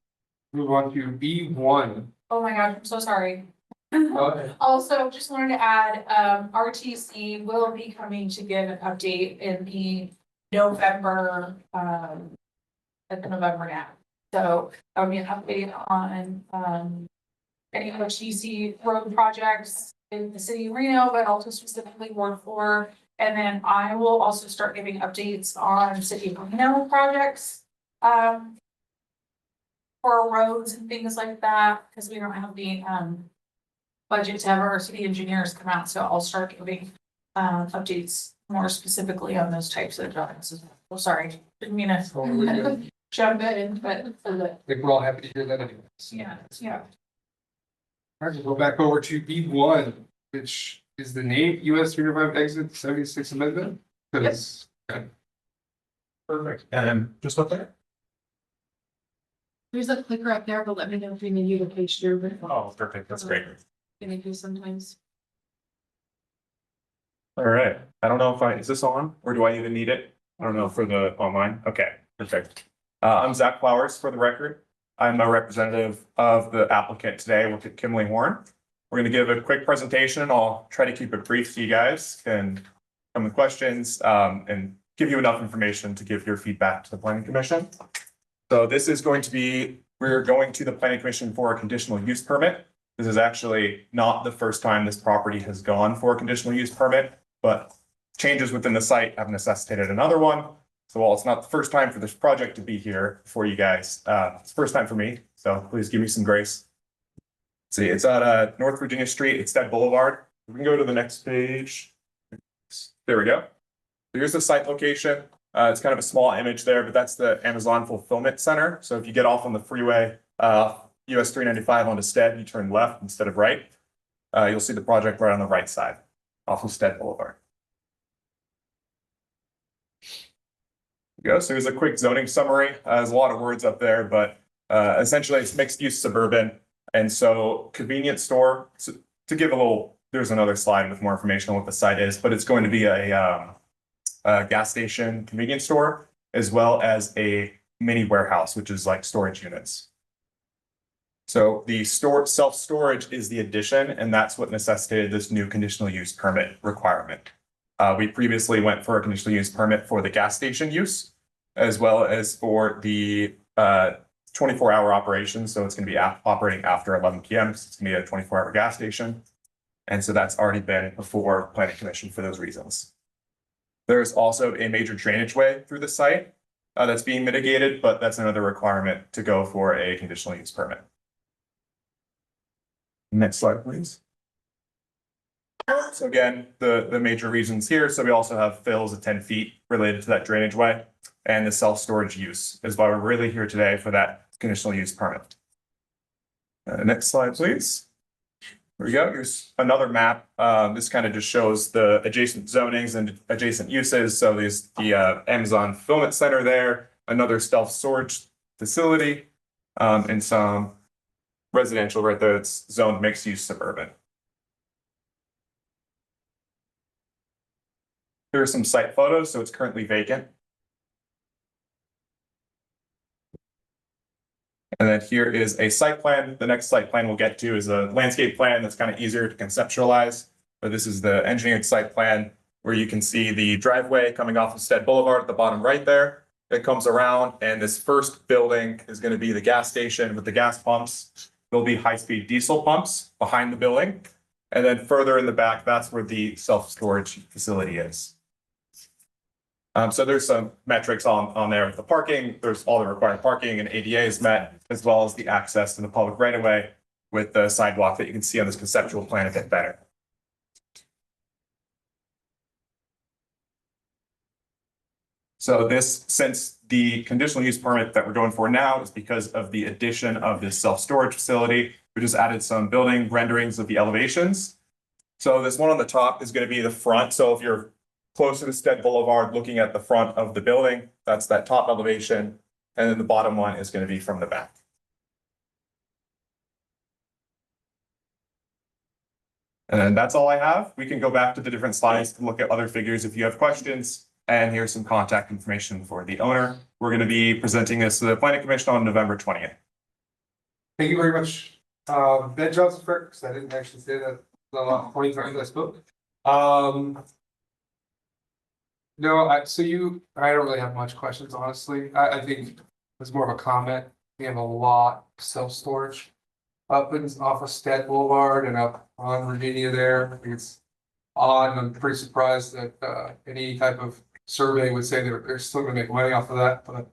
Move on to B1. Oh my gosh, I'm so sorry. Okay. Also, just wanted to add, RTC will be coming to give an update in the November, at the November now. So that'll be an update on, any RTC road projects in the city of Reno, but also specifically Ward 4. And then I will also start giving updates on city of Reno projects, for roads and things like that, because we don't have the, budget to have our city engineers come out, so I'll start giving updates more specifically on those types of jobs. Oh, sorry, didn't mean to jump in, but for the, I think we're all happy to hear that anyways. yeah. All right, we'll go back over to B1, which is the name US 305 exit 76 amendment. Yes. Okay. Perfect. And just up there? There's a clicker up there, but let me know if you need you to page through. Oh, perfect. That's great. Gonna do sometimes. All right. I don't know if is this on or do I even need it? I don't know for the online. Okay, perfect. I'm Zach Flowers for the record. I'm a representative of the applicant today with Kimberly Warren. We're going to give a quick presentation. I'll try to keep it brief so you guys can come with questions and give you enough information to give your feedback to the planning commission. So this is going to be we're going to the planning commission for a conditional use permit. This is actually not the first time this property has gone for a conditional use permit, but changes within the site have necessitated another one. So while it's not the first time for this project to be here for you guys, it's the first time for me, so please give me some grace. See, it's at North Virginia Street, it's Stead Boulevard. We can go to the next page. There we go. So here's the site location. It's kind of a small image there, but that's the Amazon Fulfillment Center. So if you get off on the freeway, US 395 onto Stead, you turn left instead of right. You'll see the project right on the right side off of Stead Boulevard. There we go. So here's a quick zoning summary. There's a lot of words up there, but essentially it's mixed use suburban. And so convenience store, so to give a little, there's another slide with more information on what the site is, but it's going to be a gas station convenience store, as well as a mini warehouse, which is like storage units. So the self-storage is the addition, and that's what necessitated this new conditional use permit requirement. We previously went for a conditional use permit for the gas station use, as well as for the 24-hour operation. So it's going to be operating after 11 p.m. So it's going to be a 24-hour gas station. And so that's already been before planning commission for those reasons. There's also a major drainage way through the site that's being mitigated, but that's another requirement to go for a conditional use permit. Next slide, please. So again, the major reasons here. So we also have fills of 10 feet related to that drainage way, and the self-storage use is why we're really here today for that conditional use permit. Next slide, please. There we go. Here's another map. This kind of just shows the adjacent zonings and adjacent uses. So there's the Amazon Fulfillment Center there, another self-storage facility, and some residential right there. It's zoned mixed use suburban. Here are some site photos. So it's currently vacant. And then here is a site plan. The next site plan we'll get to is a landscape plan that's kind of easier to conceptualize. But this is the engineered site plan where you can see the driveway coming off of Stead Boulevard at the bottom right there. It comes around, and this first building is going to be the gas station with the gas pumps. There'll be high-speed diesel pumps behind the building. And then further in the back, that's where the self-storage facility is. So there's some metrics on there with the parking. There's all the required parking and ADA is met, as well as the access to the public right of way with the sidewalk that you can see on this conceptual plan a bit better. So this, since the conditional use permit that we're going for now is because of the addition of this self-storage facility, we just added some building renderings of the elevations. So this one on the top is going to be the front. So if you're closer to Stead Boulevard, looking at the front of the building, that's that top elevation. And then the bottom one is going to be from the back. And then that's all I have. We can go back to the different slides to look at other figures if you have questions. And here's some contact information for the owner. We're going to be presenting this to the Planning Commission on November 20th. Thank you very much. Ben Johnson, because I didn't actually say that the last 20 times I spoke. No, I don't really have much questions, honestly. I think it's more of a comment. We have a lot of self-storage up and off of Stead Boulevard and up on Virginia there. I think it's odd, and I'm pretty surprised that any type of survey would say they're still gonna make money off of that, but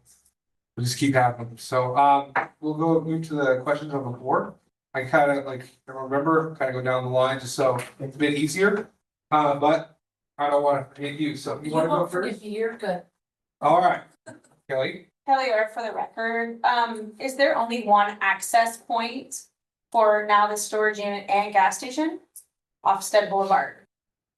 we'll just keep having them. So we'll move to the questions on the board. I kind of go down the line just so it's a bit easier. But I don't want to hit you, so you want to go first? You're good. All right, Kelly. Kelly, or for the record, is there only one access point for now the storage unit and gas station off Stead Boulevard?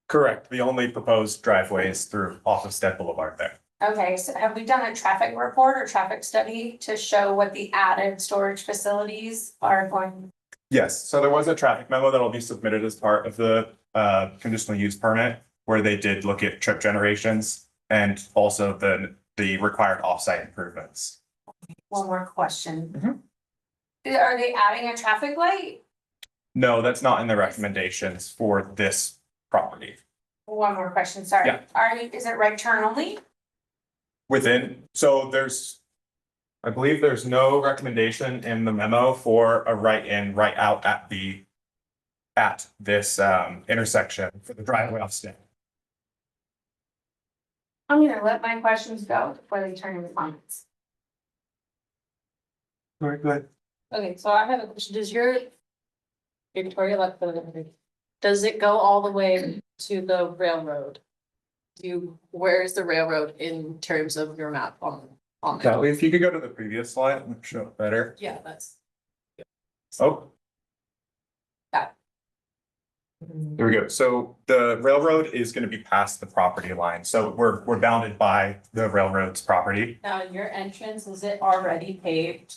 Correct. The only proposed driveway is through off of Stead Boulevard there. Okay, so have we done a traffic report or traffic study to show what the added storage facilities are going? Yes, so there was a traffic memo that'll be submitted as part of the conditional use permit, where they did look at trip generations and also the required offsite improvements. One more question. Are they adding a traffic light? No, that's not in the recommendations for this property. One more question, sorry. Yeah. Is it right turn only? So there's I believe there's no recommendation in the memo for a right in, right out at this intersection for the driveway off State. I'm gonna let my questions go before they turn into comments. Very good. Okay, so I have a question. Does your Victoria does it go all the way to the railroad? Where is the railroad in terms of your map on it? Kelly, if you could go to the previous slide, it'll show it better. Yeah, that's. Oh. Got There we go. So the railroad is going to be past the property line. So we're bounded by the railroad's property. Now, your entrance, is it already paved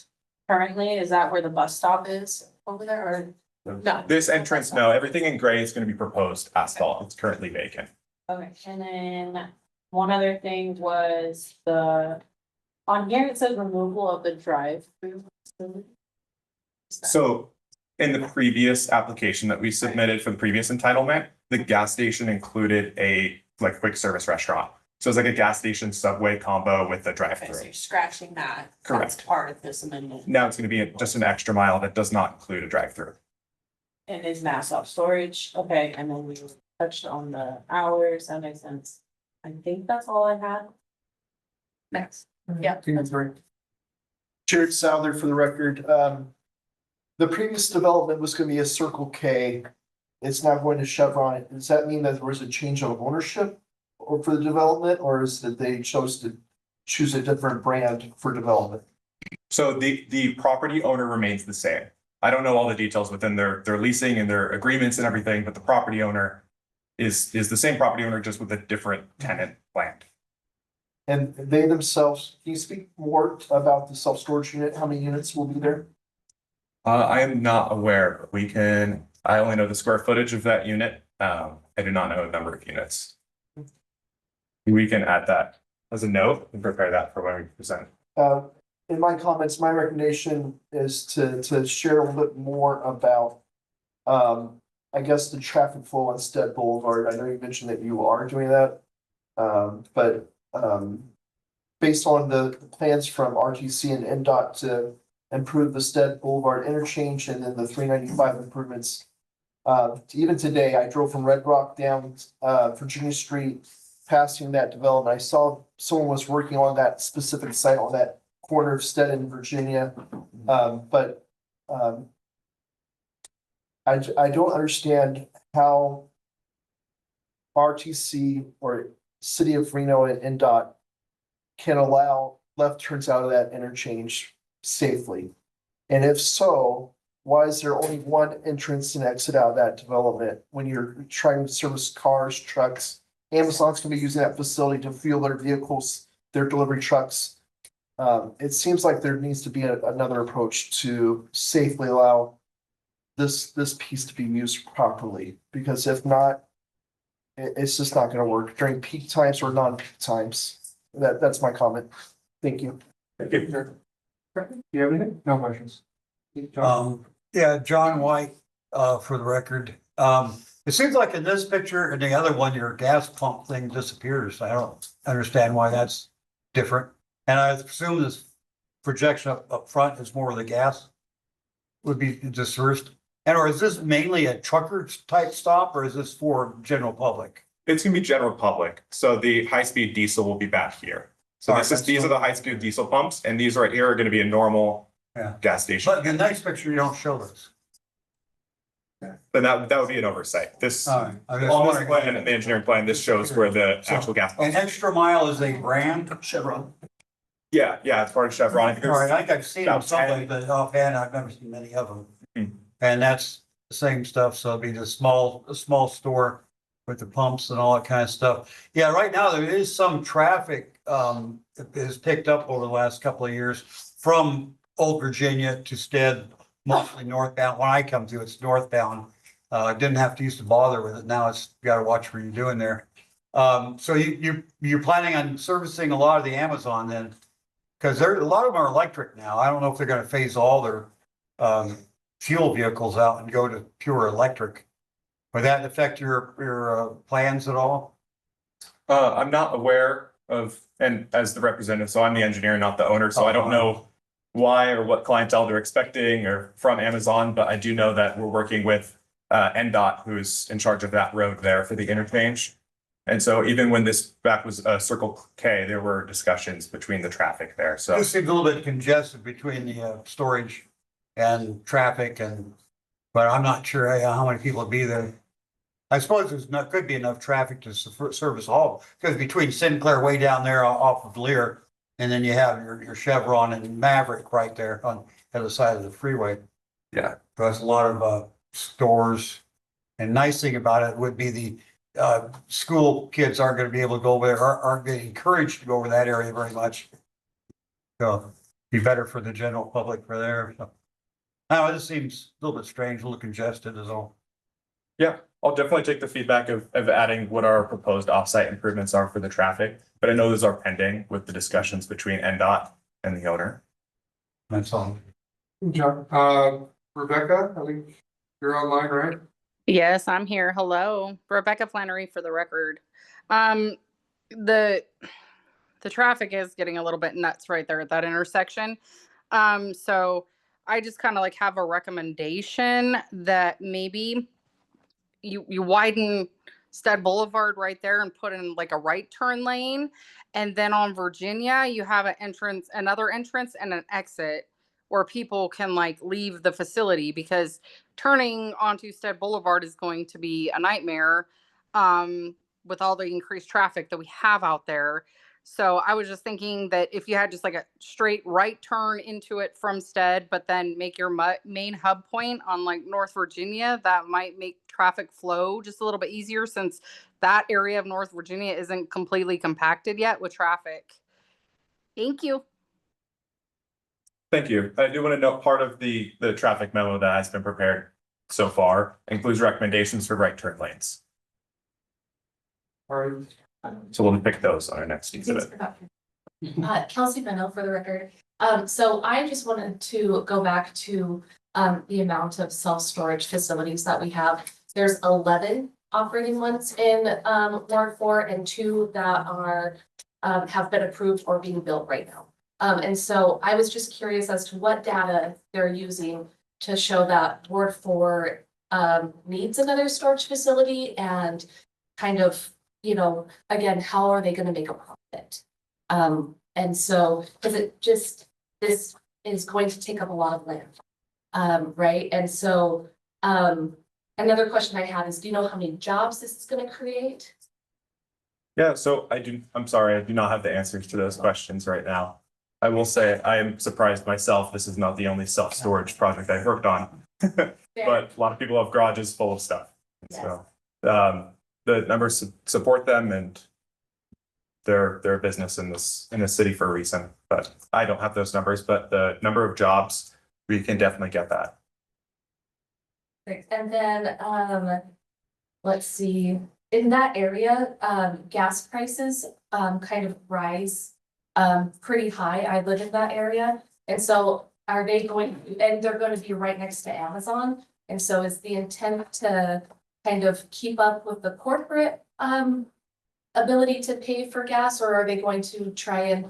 currently? Is that where the bus stop is over there or? No. This entrance, no, everything in gray is going to be proposed asphalt. It's currently vacant. Okay, and then one other thing was on here it says removal of the drive-through. So in the previous application that we submitted for the previous entitlement, the gas station included a like quick service restaurant. So it's like a gas station Subway combo with a Okay, so drive-through. you're scratching that. Correct. That's part of this amendment. Now it's going to be just an extra mile that does not include a drive-through. And is mass self-storage, okay, and then we touched on the hours, that makes sense. I think that's all I had. Next, yeah. Jared Souther for the record. The previous development was gonna be a Circle K. It's now going to Chevron. Does that mean that there was a change of ownership or for the development, or is that they chose to choose a different brand for development? So the property owner remains the same. I don't know all the details within their leasing and their agreements and everything, but the property owner is the same property owner, just with a different tenant planned. And they themselves, can you speak more about the self-storage unit? How many units will be there? I am not aware, but I only know the square footage of that unit. I do not know the number of units. We can add that as a note and prepare that for when we present. In my comments, my recommendation is to share a little bit more about, I guess, the traffic flow on Stead Boulevard. I know you mentioned that you are doing that. But based on the plans from RTC and NDOT to improve the Stead Boulevard interchange and then the 395 improvements. Even today, I drove from Red Rock down Virginia Street, passing that development. I saw someone was working on that specific site on that corner of Stead in Virginia. But I don't understand how RTC or City of Reno and NDOT can allow left turns out of that interchange safely. And if so, why is there only one entrance and exit out of that development when you're trying to service cars, trucks? Amazon's gonna be using that facility to fuel their vehicles, their delivery trucks. It seems like there needs to be another approach to safely allow this piece to be used properly, because if not, it's just not gonna work during peak times or non-peak times. That's my comment. Thank you. Thank you. You have anything? No questions. Yeah, John White, for the record. It seems like in this picture and the other one, your gas pump thing disappears. I don't understand why that's different. And I assume this projection up front is more of the gas would be just first. And or is this mainly a trucker type stop or is this for general public? It's gonna be general public. So the high-speed diesel will be back here. So these are the high-speed diesel pumps, and these right here are gonna be a normal Yeah. gas station. But in the next picture, you don't show this. Then that would be an oversight. This, All right. I was just on this wondering. plan, the engineering plan, this shows where the actual gas. An pumps- extra mile is a brand? Chevron. Yeah, it's part of Chevron. I think All right, there's- I think I've seen them about 10. someplace, but offhand, I've never seen many of them. Hmm. And that's the same stuff, so it'll be a small store with the pumps and all that kind of stuff. Yeah, right now, there is some traffic, that has picked up over the last couple of years from Old Virginia to Stead, mostly northbound. When I come to, it's northbound. I didn't have to used to bother with it. Now it's, you gotta watch what you're doing there. So you're planning on servicing a lot of the Amazon then? Cause a lot of them are electric now. I don't know if they're gonna phase all their, fuel vehicles out and go to pure electric. Would that affect your plans at all? I'm not aware of, and as the representative, so I'm the engineer, not the owner, so I don't know why or what clientele they're expecting or from Amazon, but I do know that we're working with NDOT, who's in charge of that road there for the interchange. And so even when this back was Circle K, there were discussions between the traffic there. So It seems a little bit congested between the storage and traffic but I'm not sure how many people will be there. I suppose could be enough traffic to service all, because between Sinclair way down there off of Lear, and then you have your Chevron and Maverick right there on the other side of the freeway. yeah, There's a lot of stores. And nice thing about it would be the school kids aren't gonna be able to go over there, aren't getting encouraged to go over that area very much. So be better for the general public for there. So. Now, it just seems a little bit strange, a little congested is all. yeah, I'll definitely take the feedback of adding what our proposed offsite improvements are for the traffic. But I know those are pending with the discussions between NDOT and the owner. That's all. Rebecca, I think you're online, right? Yes, I'm here. Hello, Rebecca Flannery for the record. The traffic is getting a little bit nuts right there at that intersection. So I just kind of like have a recommendation that maybe you widen Stead Boulevard right there and put in like a right turn lane. And then on Virginia, you have another entrance and an exit where people can like leave the facility, because turning onto Stead Boulevard is going to be a nightmare with all the increased traffic that we have out there. So I was just thinking that if you had just like a straight right turn into it from Stead, but then make your main hub point on like North Virginia, that might make traffic flow just a little bit easier, since that area of North Virginia isn't completely compacted yet with traffic. Thank you. Thank you. I do want to note part of the traffic memo that has been prepared so far includes recommendations for right turn lanes. All right. So we'll pick those on our next exhibit. Kelsey Bennell for the record. So I just wanted to go back to the amount of self-storage facilities that we have. There's 11 operating ones in Ward 4 and 2 that are have been approved or being built right now. And so I was just curious as to what data they're using to show that Ward 4 needs another storage facility, and kind of, you know, again, how are they going to make a profit? And so, because this is going to take up a lot of land, right? And so, another question I have is, do you know how many jobs this is going to create? Yeah, so I'm sorry, I do not have the answers to those questions right now. I will say I am surprised myself. This is not the only self-storage project I've worked on. But a lot of people have garages full of stuff. Yes. So the numbers support them, and they're a business in this city for a reason. But I don't have those numbers, but the number of jobs, we can definitely get that. Great. And then, let's see, in that area, gas prices, kind of rise, pretty high. I live in that area. And so are they and they're going to be right next to Amazon. And so is the intent to kind of keep up with the corporate, ability to pay for gas, or are they going to try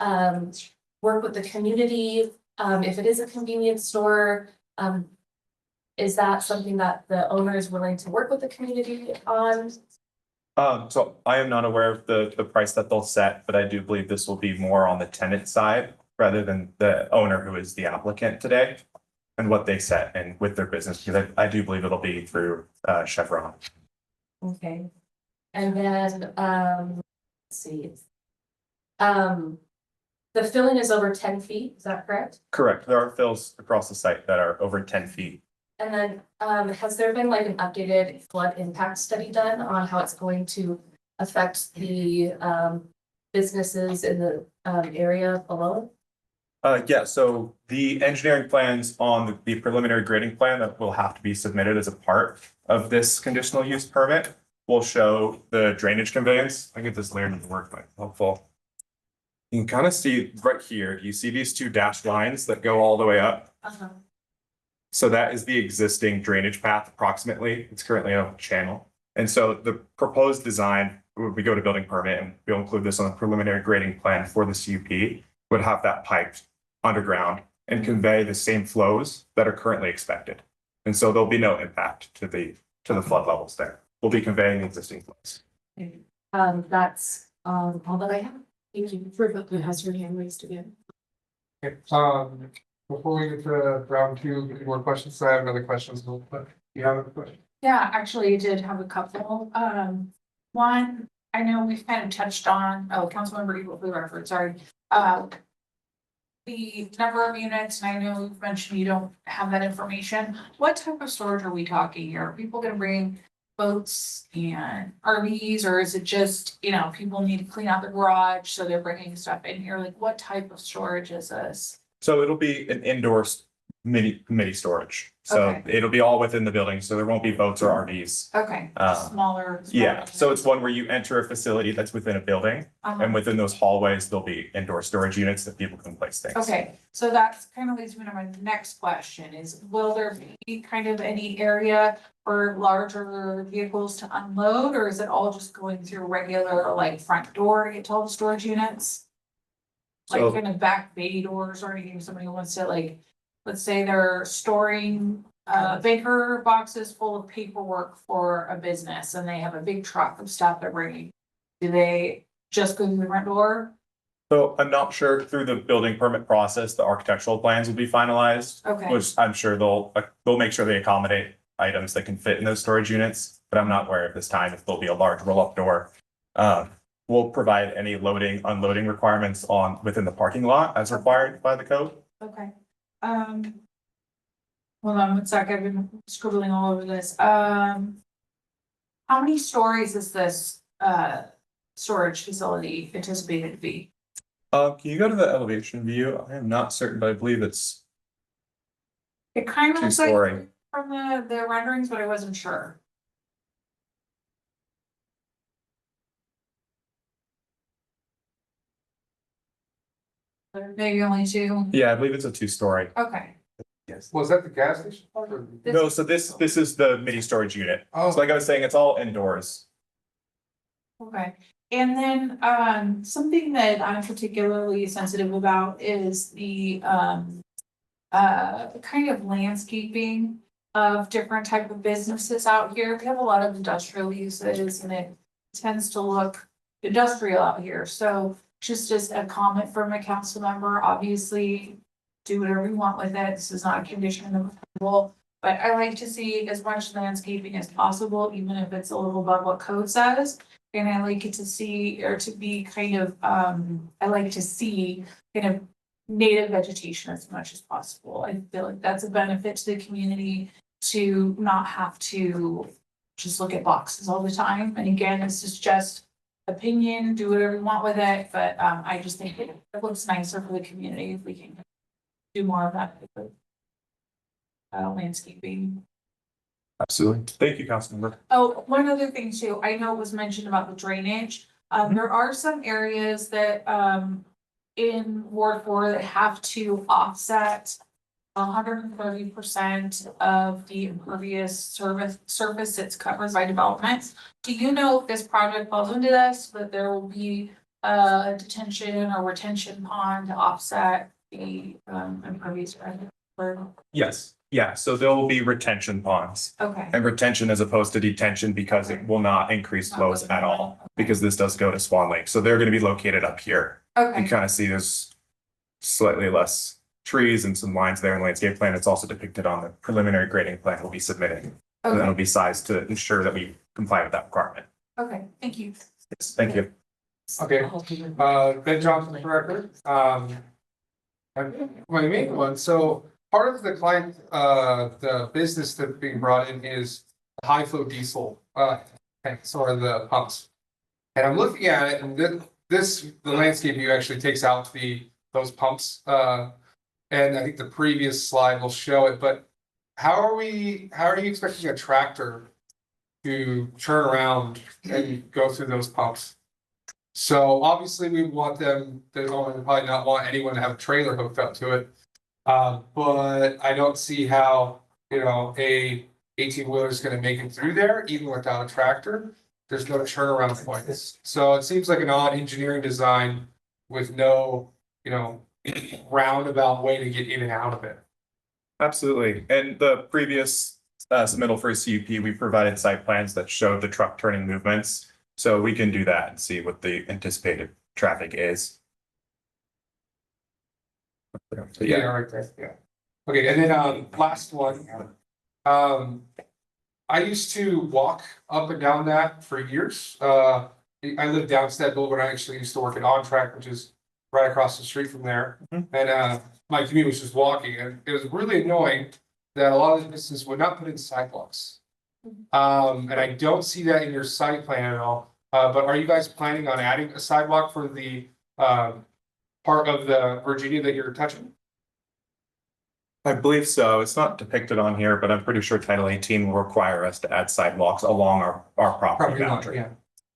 and, work with the community? If it is a convenience store, is that something that the owner is willing to work with the community on? So I am not aware of the price that they'll set, but I do believe this will be more on the tenant side rather than the owner, who is the applicant today, and what they set and with their business, because I do believe it'll be through Chevron. Okay. And then, let's see. The filling is over 10 feet, is that correct? Correct. There are fills across the site that are over 10 feet. And then, has there been like an updated flood impact study done on how it's going to affect the businesses in the area below? Yeah, so the engineering plans on the preliminary grading plan that will have to be submitted as a part of this conditional use permit will show the drainage conveyance. I get this layered into work, but helpful. You can kind of see right here, you see these two dashed lines that go all the way up. So that is the existing drainage path approximately. It's currently a channel. And so the proposed design, we go to building permit and we'll include this on the preliminary grading plan for the CUP, would have that piped underground and convey the same flows that are currently expected. And so there'll be no impact to the flood levels there. We'll be conveying the existing flows. That's, all that I have. Thank you. Rebecca has her hand raised again. Okay, before we get to round two, any more questions? I have another question, but you have a question? Yeah, actually, I did have a couple. One, I know we've kind of touched on, Councilmember Eagle for the record, sorry. The number of units, and I know you've mentioned you don't have that information. What type of storage are we talking here? Are people gonna bring boats and RVs, or is it just, people need to clean out the garage, so they're bringing stuff in here? Like, what type of storage is this? So it'll be an indoor mini storage. So Okay. it'll be all within the building. So there won't be boats or RVs. Okay, Smaller. smaller. Yeah, so it's one where you enter a facility that's within a building, and within those hallways, there'll be indoor storage units that people can place things. Okay, so that's kind of leads me to my next question is, will there be kind of any area for larger vehicles to unload, or is it all just going through regular like front door to get to all the storage units? Like So- kind of back bay doors or anything, if somebody wants to like, let's say they're storing banker boxes full of paperwork for a business and they have a big truck of stuff they're bringing. Do they just go through the front door? So I'm not sure through the building permit process, the architectural plans will be finalized. Okay. Which I'm sure they'll make sure they accommodate items that can fit in those storage units, but I'm not aware at this time if there'll be a large roll-up door. We'll provide any loading, unloading requirements within the parking lot as required by the code. Okay. Hold on one sec, I've been scribbling all over this. How many stories is this storage facility anticipated to be? Can you go to the elevation view? I am not certain, but I believe it's It kind of looks like two-story. from the renderings, but I wasn't sure. Maybe only two, Yeah, I believe it's a two-story. okay. Yes. Was that the gas station? Or- No, so this is the mini storage unit. Oh. So like I was saying, it's all indoors. Okay, and then, something that I'm particularly sensitive about is the, kind of landscaping of different type of businesses out here. We have a lot of industrial uses and it tends to look industrial out here, so just as a comment from a council member, obviously, do whatever you want with it, this is not a condition of approval. But I like to see as much landscaping as possible, even if it's a little above what code says. And I like it to see, or to be kind of, I like to see kind of native vegetation as much as possible. I feel like that's a benefit to the community to not have to just look at boxes all the time. And again, this is just opinion, do whatever you want with it, but I just think it looks nicer for the community if we can do more of that. Landscaping. Absolutely. Thank you, Councilmember. Oh, one other thing too, I know it was mentioned about the drainage. There are some areas that, in Ward 4 that have to offset 130% of the impervious surface that's covered by developments. Do you know if this project falls into this, that there will be a detention or retention pond to offset the, impervious surface? Yes, yeah, so there will be retention ponds. Okay, And retention as opposed to detention because it will not increase flows at all, because this does go to Swan Lake. So they're gonna be located up here. You okay, kind of see there's slightly less trees and some lines there in landscape plan. It's also depicted on the preliminary grading plan we'll be submitting. And that'll okay, be sized to ensure that we comply with that requirement. okay, thank you. Yes, thank you. Okay, Ben Johnson, director, my main one, so part of the client, the business that's being brought in is high flow diesel, tanks or the pumps. And I'm looking at it and the landscape view actually takes out those pumps, and I think the previous slide will show it, but how are you expecting a tractor to turn around and go through those pumps? So obviously we want them, they probably not want anyone to have a trailer hooked up to it. But I don't see how, a 18-wheeler is gonna make it through there even without a tractor. There's no turnaround points. So it seems like an odd engineering design with no, roundabout way to get in and out of it. Absolutely. And the previous submittal for a CUP, we provided site plans that showed the truck turning movements. So we can do that and see what the anticipated traffic is. But Yeah, yeah, right there, yeah. Okay, and then, last one. I used to walk up and down that for years. I lived downstairs, but I actually used to work at On Track, which is right across the street from there. Mhm. And, my commute was just walking, and it was really annoying that a lot of the businesses would not put in sidewalks. And I don't see that in your site plan at all. But are you guys planning on adding a sidewalk for the, part of the Virginia that you're touching? I believe so. It's not depicted on here, but I'm pretty sure Title 18 will require us to add sidewalks along our property Property line, boundary. yeah.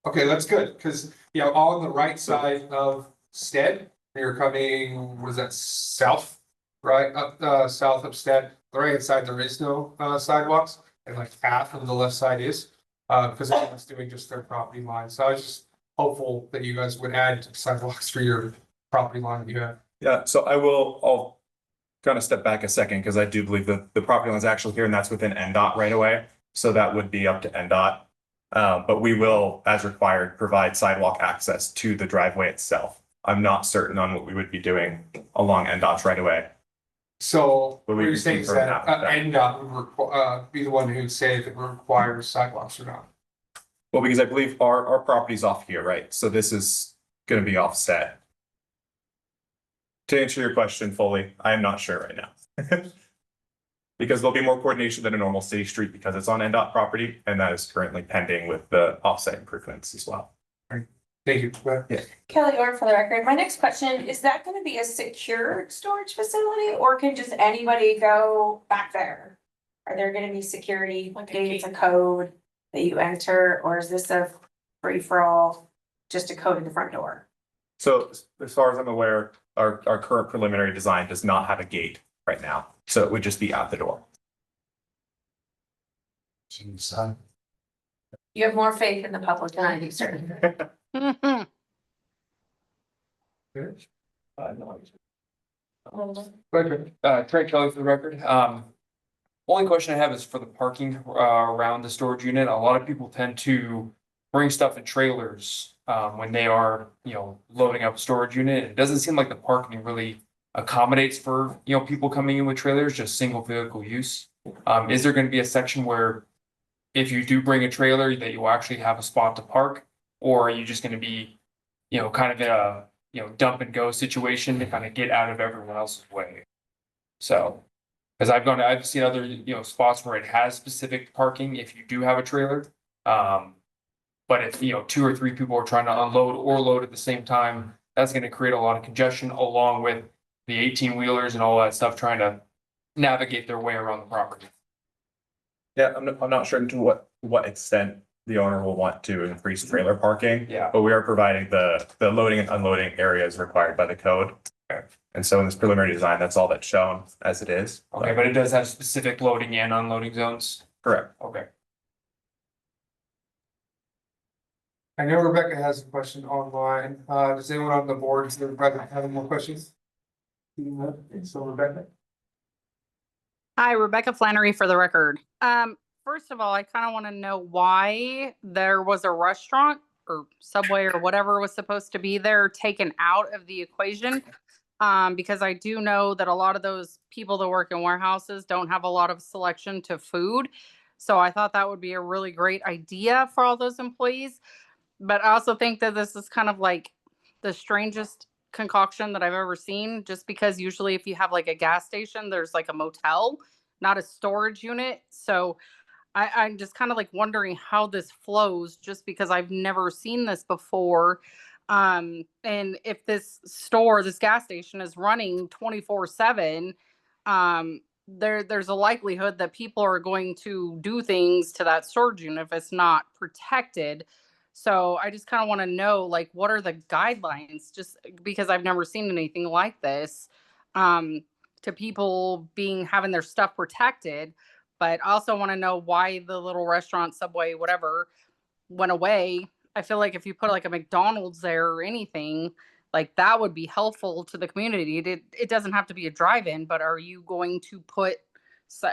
Okay, that's good, because, on the right side of Stead, you're coming, what is that, south? Right, up, south of Stead, the right hand side, there is no, sidewalks, and like half of the left side is. Because everyone's doing just their property line, so I was just hopeful that you guys would add sidewalks for your property line that you have. Yeah, so I'll kind of step back a second because I do believe that the property line is actually here and that's within NDOT right away. So that would be up to NDOT. But we will, as required, provide sidewalk access to the driveway itself. I'm not certain on what we would be doing along NDOT's right away. So But what we you're can saying is confirm that, that with them. NDOT would be the one who'd say if it requires sidewalks or not. Well, because I believe our property's off here, right? So this is gonna be offset. To answer your question fully, I am not sure right now. Because there'll be more coordination than a normal city street because it's on NDOT property, and that is currently pending with the offsite improvements as well. Thank you. Go ahead. Kelly Orr for the record. My next question, is that gonna be a secured storage facility or can just anybody go back there? Are there gonna be security Like a gates, a gate. code that you enter, or is this a free for all? Just a code at the front door? So as far as I'm aware, our current preliminary design does not have a gate right now, so it would just be at the door. You have more faith in the public than I do, sir. Mhm. Trent Kelly for the record. Only question I have is for the parking around the storage unit. A lot of people tend to bring stuff in trailers when they are, loading up a storage unit. It doesn't seem like the parking really accommodates for, people coming in with trailers, just single vehicle use. Is there gonna be a section where if you do bring a trailer, that you will actually have a spot to park? Or are you just gonna be, kind of in a, dump and go situation to kind of get out of everyone else's way? So, because I've seen other, spots where it has specific parking if you do have a trailer. But if, 2 or 3 people are trying to unload or load at the same time, that's gonna create a lot of congestion along with the 18-wheelers and all that stuff trying to navigate their way around the property. Yeah, I'm not sure to what extent the owner will want to increase trailer parking. Yeah. But we are providing the loading and unloading areas required by the code. And so in this preliminary design, that's all that's shown as it is. Okay, but it does have specific loading and unloading zones? Correct. Okay. I know Rebecca has a question online. Does anyone on the board, Rebecca, have any more questions? So Rebecca? Hi, Rebecca Flannery for the record. First of all, I kind of want to know why there was a restaurant or Subway or whatever was supposed to be there taken out of the equation. Because I do know that a lot of those people that work in warehouses don't have a lot of selection to food. So I thought that would be a really great idea for all those employees. But I also think that this is kind of like the strangest concoction that I've ever seen, just because usually if you have like a gas station, there's like a motel, not a storage unit. So I'm just kind of like wondering how this flows, just because I've never seen this before. And if this gas station is running 24/7, there's a likelihood that people are going to do things to that storage unit if it's not protected. So I just kind of want to know, like, what are the guidelines? Just because I've never seen anything like this, to people having their stuff protected. But I also want to know why the little restaurant, Subway, whatever, went away. I feel like if you put like a McDonald's there or anything, like that would be helpful to the community. It doesn't have to be a drive-in, but are you going to put,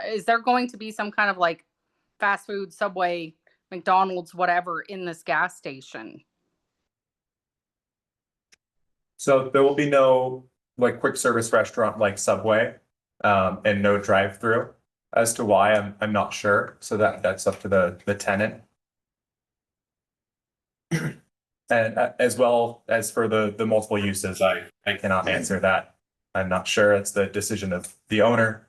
is there going to be some kind of like fast food, Subway, McDonald's, whatever in this gas station? So there will be no like quick service restaurant like Subway, and no drive-through. As to why, I'm not sure. So that's up to the tenant. And as well as for the multiple uses, I cannot answer that. I'm not sure. It's the decision of the owner.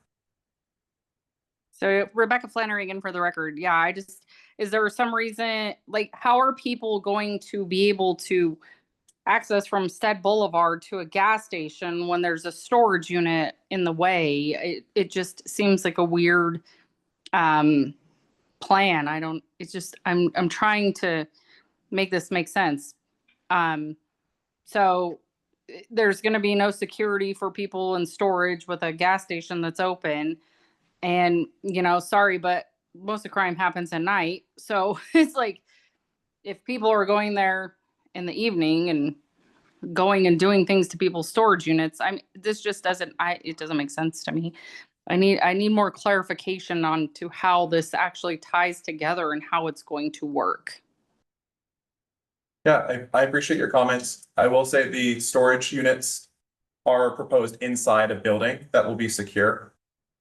So Rebecca Flannery again for the record. Yeah, is there some reason, like, how are people going to be able to access from Stead Boulevard to a gas station when there's a storage unit in the way? It just seems like a weird plan. I'm trying to make this make sense. So there's going to be no security for people in storage with a gas station that's open. And, sorry, but most of the crime happens at night. So it's like, if people are going there in the evening and going and doing things to people's storage units, this just it doesn't make sense to me. I need more clarification on to how this actually ties together and how it's going to work. Yeah, I appreciate your comments. I will say the storage units are proposed inside a building that will be secure.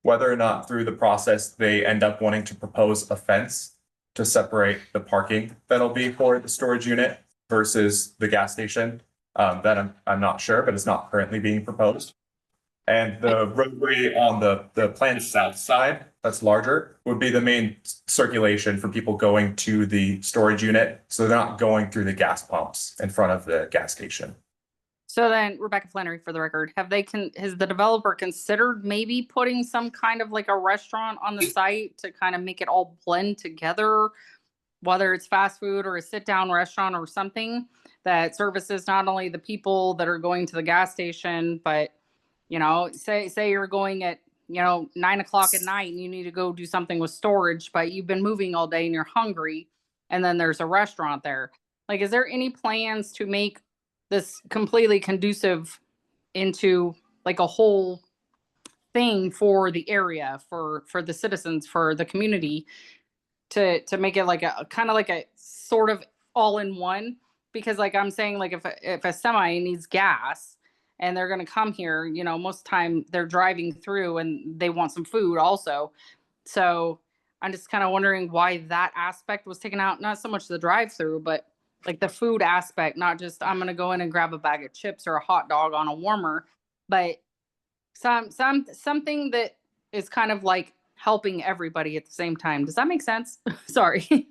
Whether or not through the process they end up wanting to propose a fence to separate the parking that'll be for the storage unit versus the gas station, that I'm not sure, but it's not currently being proposed. And the roadway on the planned south side, that's larger, would be the main circulation for people going to the storage unit. So they're not going through the gas pumps in front of the gas station. So then, Rebecca Flannery, for the record, has the developer considered maybe putting some kind of like a restaurant on the site to kind of make it all blend together, whether it's fast food or a sit-down restaurant or something that services not only the people that are going to the gas station, but say you're going at 9:00 at night and you need to go do something with storage, but you've been moving all day and you're hungry, and then there's a restaurant there. Like, is there any plans to make this completely conducive into like a whole thing for the area, for the citizens, for the community, to make it like a kind of like a sort of all in one? Because like I'm saying, like if a semi needs gas and they're going to come here, most of the time they're driving through and they want some food also. So I'm just kind of wondering why that aspect was taken out. Not so much the drive through, but like the food aspect, not just I'm going to go in and grab a bag of chips or a hot dog on a warmer, but something that is kind of like helping everybody at the same time. Does that make sense? Sorry.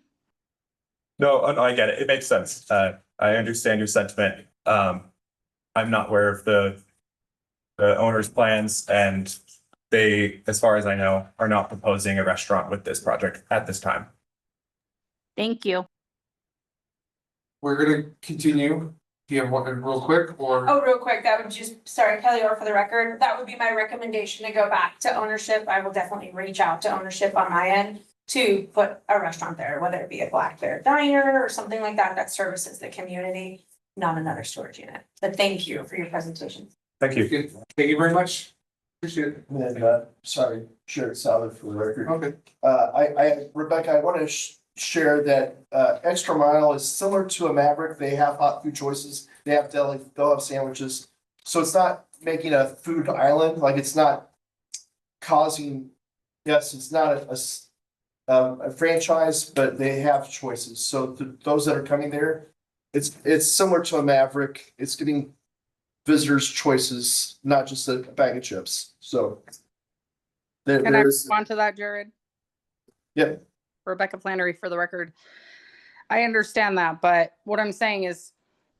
No, I get it. It makes sense. I understand your sentiment. I'm not aware of the owner's plans, and they, as far as I know, are not proposing a restaurant with this project at this time. Thank you. We're gonna continue. Do you have one real quick or? Oh, real quick, that would sorry, Kelly, or for the record, that would be my recommendation to go back to ownership. I will definitely reach out to ownership on my end to put a restaurant there, whether it be a Black Bear Diner or something like that, that services the community, not another storage unit. But thank you for your presentation. Thank you. Thank you very much. Appreciate it. And, sorry, share it solid for the record. Okay. Rebecca, I want to share that, Extra Mile is similar to a Maverick. They have hot food choices. They have deli, they'll have sandwiches. So it's not making a food island, like it's not causing, yes, it's not a franchise, but they have choices. So those that are coming there, it's similar to a Maverick. It's getting visitors' choices, not just a bag of chips. So Can I respond to that, Jared? Yep. Rebecca Flannery, for the record. I understand that, but what I'm saying is,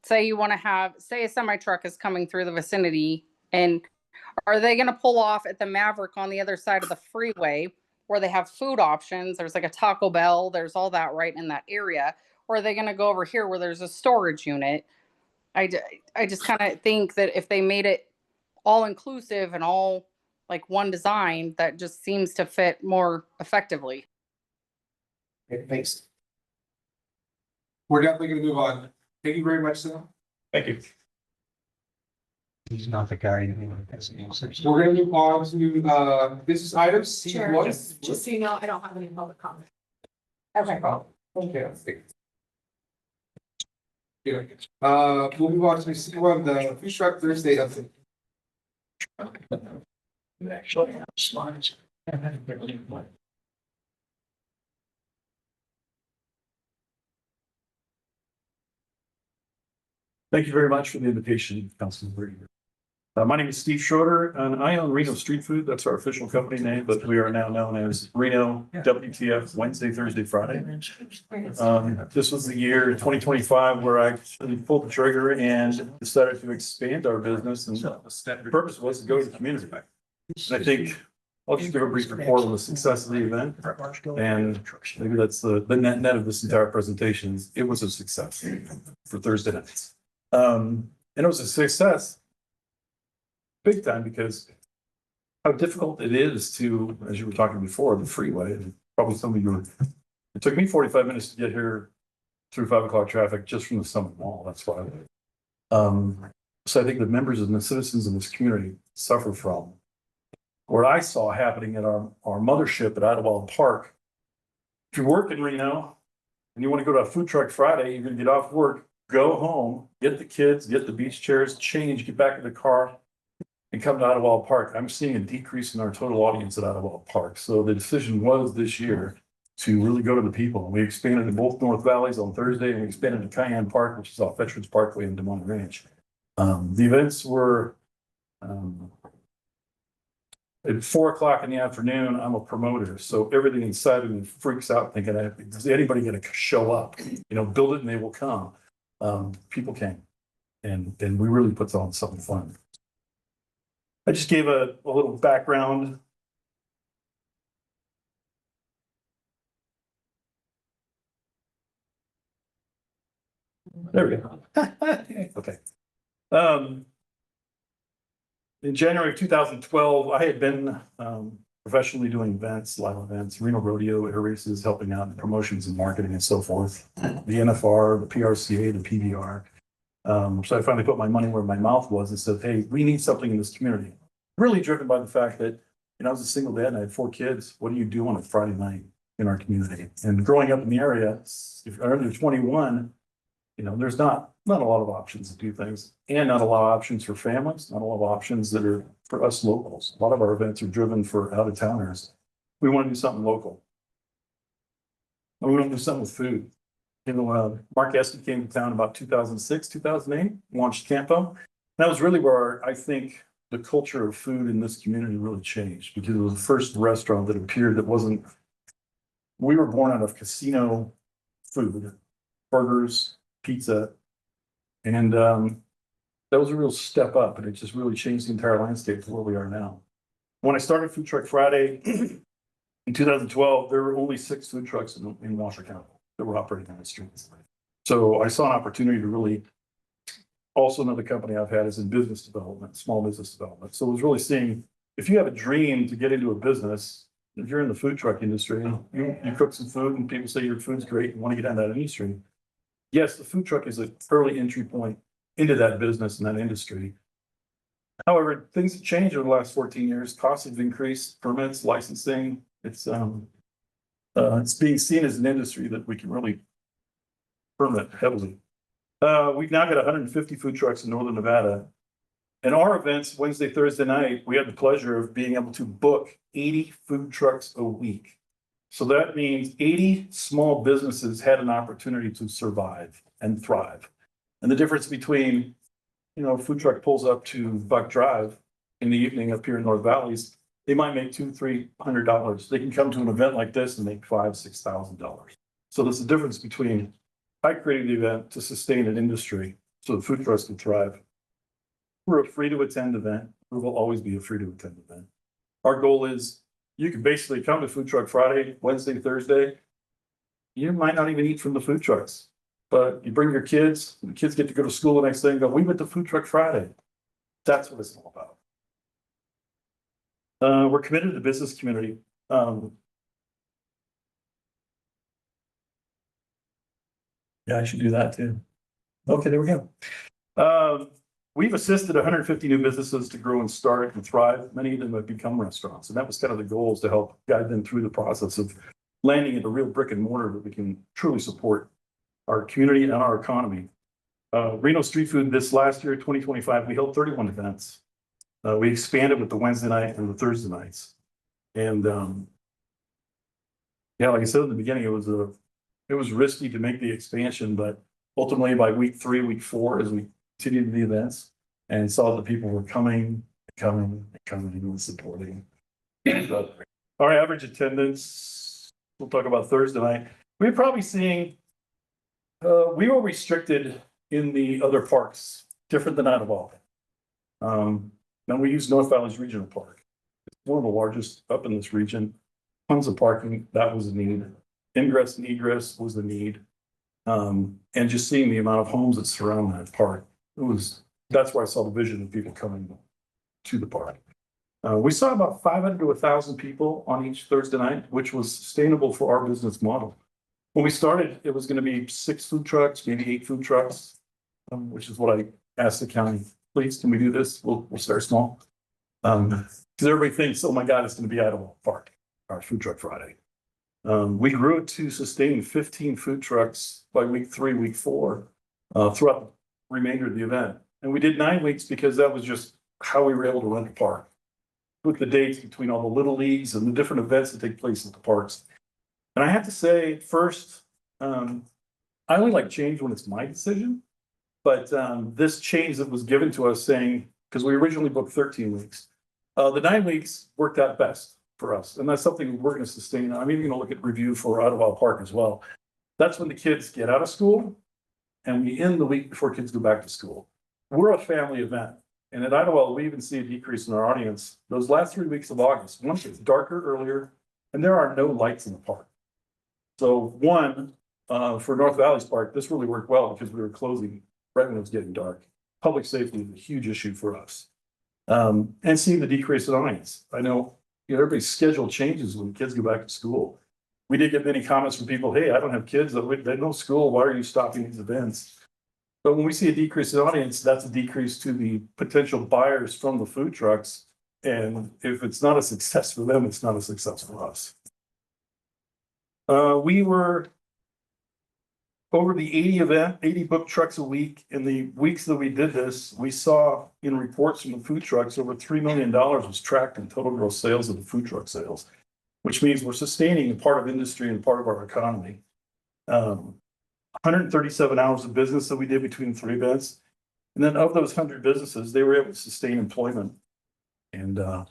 say you want to have, say a semi truck is coming through the vicinity, and are they going to pull off at the Maverick on the other side of the freeway where they have food options? There's like a Taco Bell, there's all that right in that area. Or are they going to go over here where there's a storage unit? I just kind of think that if they made it all inclusive and all like one design, that just seems to fit more effectively. Okay, thanks. We're definitely gonna move on. Thank you very much, Sam. Thank you. He's not the guy anymore. We're gonna move on to business items. C Chair, one. just so you know, I don't have any public comment. Okay. Okay. Yeah, we'll move on to C one, the food truck Thursday update. Actually, have slides. Thank you very much for the invitation, Councilman Brady. My name is Steve Schroeder, and I own Reno Street Food. That's our official company name, but we are now known as Reno WTF Wednesday, Thursday, Friday. This was the year 2025 where I pulled the trigger and decided to expand our business, and the purpose was to go to the community. And I think I'll just give a brief report on the success of the event, and maybe that's the net of this entire presentation. It was a success for Thursday nights. And it was a success big time because how difficult it is to, as you were talking before, the freeway, and probably some of you were, it took me 45 minutes to get here through 5 o'clock traffic just from the Summit Mall. That's why. So I think the members and the citizens in this community suffer from what I saw happening at our mothership at Idlewild Park. If you work in Reno and you want to go to a food truck Friday, you're going to get off work, go home, get the kids, get the beach chairs, change, get back in the car, and come to Idlewild Park. I'm seeing a decrease in our total audience at Idlewild Park. So the decision was this year to really go to the people. We expanded to both North Valleys on Thursday, and we expanded to Cayenne Park, which is off Veterans Parkway in Des Moines Ranch. The events were at 4 o'clock in the afternoon. I'm a promoter, so everything inside of me freaks out thinking, is anybody going to show up? Build it and they will come. People came, and we really put on something fun. I just gave a little background. There we go. Okay. In January of 2012, I had been professionally doing events, live events, Reno Rodeo, air races, helping out in promotions and marketing and so forth. The NFR, the PRCA, the PBR. So I finally put my money where my mouth was and said, hey, we need something in this community. Really driven by the fact that, I was a single dad and I had 4 kids. What do you do on a Friday night in our community? And growing up in the area, if you're under 21, there's not a lot of options to do things, and not a lot of options for families, not a lot of options that are for us locals. A lot of our events are driven for out of towners. We want to do something local. And we want to do something with food. Mark Esty came to town about 2006, 2008, launched Campo. That was really where I think the culture of food in this community really changed, because it was the first restaurant that appeared that wasn't, we were born out of casino food, burgers, pizza. And that was a real step up, and it just really changed the entire landscape to where we are now. When I started Food Truck Friday in 2012, there were only 6 food trucks in Washoe County that were operating on the streets. So I saw an opportunity to really, also another company I've had is in business development, small business development. So it was really seeing, if you have a dream to get into a business, if you're in the food truck industry, you cook some food and people say your food's great and want to get into that industry. Yes, the food truck is an early entry point into that business and that industry. However, things have changed over the last 14 years. Costs have increased, permits, licensing. It's being seen as an industry that we can really permit heavily. We've now got 150 food trucks in Northern Nevada. And our events, Wednesday, Thursday night, we had the pleasure of being able to book 80 food trucks a week. So that means 80 small businesses had an opportunity to survive and thrive. And the difference between, a food truck pulls up to Buck Drive in the evening up here in North Valleys, they might make $200-300. They can come to an event like this and make $5,000-6,000. So there's a difference between I created the event to sustain an industry so the food trucks can thrive. We're a free to attend event. We will always be a free to attend event. Our goal is you can basically come to Food Truck Friday, Wednesday, Thursday. You might not even eat from the food trucks, but you bring your kids, the kids get to go to school the next day and go, we went to Food Truck Friday. That's what it's all about. We're committed to the business community. Yeah, I should do that too. Okay, there we go. we've assisted 150 new businesses to grow and start and thrive. Many of them have become restaurants. And that was kind of the goal, is to help guide them through the process of landing in a real brick and mortar that we can truly support our community and our economy. Reno Street Food, this last year, 2025, we held 31 events. We expanded with the Wednesday night and the Thursday nights. And yeah, like I said in the beginning, it was risky to make the expansion, but ultimately by week 3, week 4, as we continued the events and saw that people were coming and supporting. Our average attendance, we'll talk about Thursday night. We're probably seeing, we were restricted in the other parks, different than Idlewild. Now we use North Valley's Regional Park. It's one of the largest up in this region. Tons of parking, that was a need. Ingress and egress was the need. And just seeing the amount of homes that surround that park, that's where I saw the vision of people coming to the park. We saw about 500 to 1,000 people on each Thursday night, which was sustainable for our business model. When we started, it was going to be 6 food trucks, maybe 8 food trucks, which is what I asked the county, please, can we do this? We'll start small. Because everybody thinks, oh my God, it's going to be Idlewild Park, our Food Truck Friday. We grew it to sustain 15 food trucks by week 3, week 4, throughout the remainder of the event. And we did 9 weeks because that was just how we were able to run the park. With the dates between all the little leagues and the different events that take place at the parks. And I have to say, first, I only like change when it's my decision. But this change that was given to us saying, because we originally booked 13 weeks, the 9 weeks worked out best for us. And that's something we're going to sustain. I'm even going to look at review for Idlewild Park as well. That's when the kids get out of school and we end the week before kids go back to school. We're a family event. And at Idlewild, we even see a decrease in our audience. Those last 3 weeks of August, once it's darker earlier, and there are no lights in the park. So for North Valley's Park, this really worked well because we were closing right when it was getting dark. Public safety is a huge issue for us. And seeing the decrease in audience. I know, everybody's schedule changes when kids go back to school. We did get many comments from people, hey, I don't have kids, they know school, why are you stopping these events? But when we see a decrease in audience, that's a decrease to the potential buyers from the food trucks. And if it's not a success for them, it's not a success for us. We were over the 80 book trucks a week. In the weeks that we did this, we saw in reports from the food trucks, over $3 million was tracked in total gross sales of the food truck sales, which means we're sustaining a part of industry and part of our economy. 137 hours of business that we did between 3 events. And then of those 100 businesses, they were able to sustain employment. And that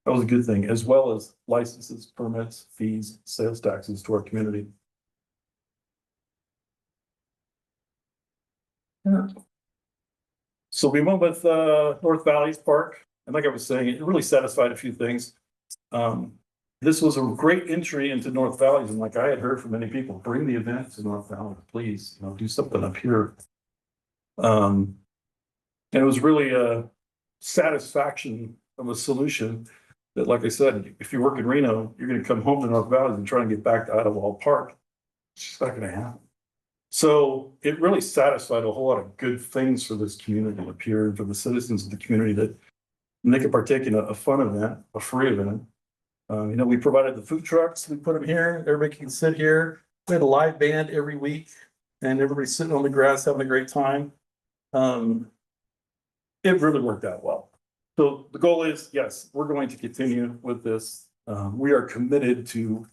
was a good thing, as well as licenses, permits, fees, sales taxes to our community. Yeah. So we went with North Valley's Park. And like I was saying, it really satisfied a few things. This was a great entry into North Valley. And like I had heard from many people, bring the event to North Valley, please, do something up here. And it was really a satisfaction of a solution that, like I said, if you work in Reno, you're going to come home to North Valley and try and get back to Idlewild Park. It's just not going to happen. So it really satisfied a whole lot of good things for this community up here and for the citizens of the community that they could partake in a fun event, a free event. We provided the food trucks, we put them here, everybody can sit here. We had a live band every week and everybody's sitting on the grass having a great time. It really worked out well. So the goal is, yes, we're going to continue with this. We are committed to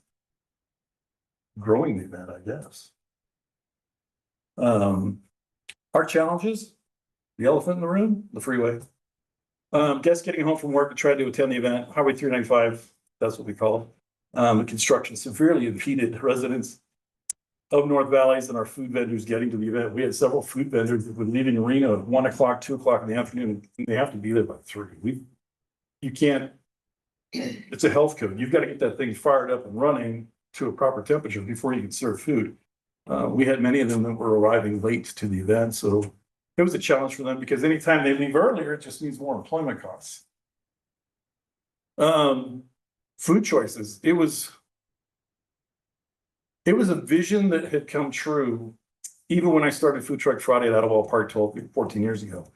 growing the event, I guess. Our challenges, the elephant in the room, the freeway. Guests getting home from work to try to attend the event, Highway 395, that's what we call it. The construction severely impeded residents of North Valleys and our food vendors getting to the event. We had several food vendors that were leaving Reno at 1 o'clock, 2 o'clock in the afternoon. And they have to be there by 3. You can't, it's a health code. You've got to get that thing fired up and running to a proper temperature before you can serve food. We had many of them that were arriving late to the event. So it was a challenge for them because anytime they leave earlier, it just means more employment costs. Food choices. It was a vision that had come true even when I started Food Truck Friday at Idlewild Park 14 years ago.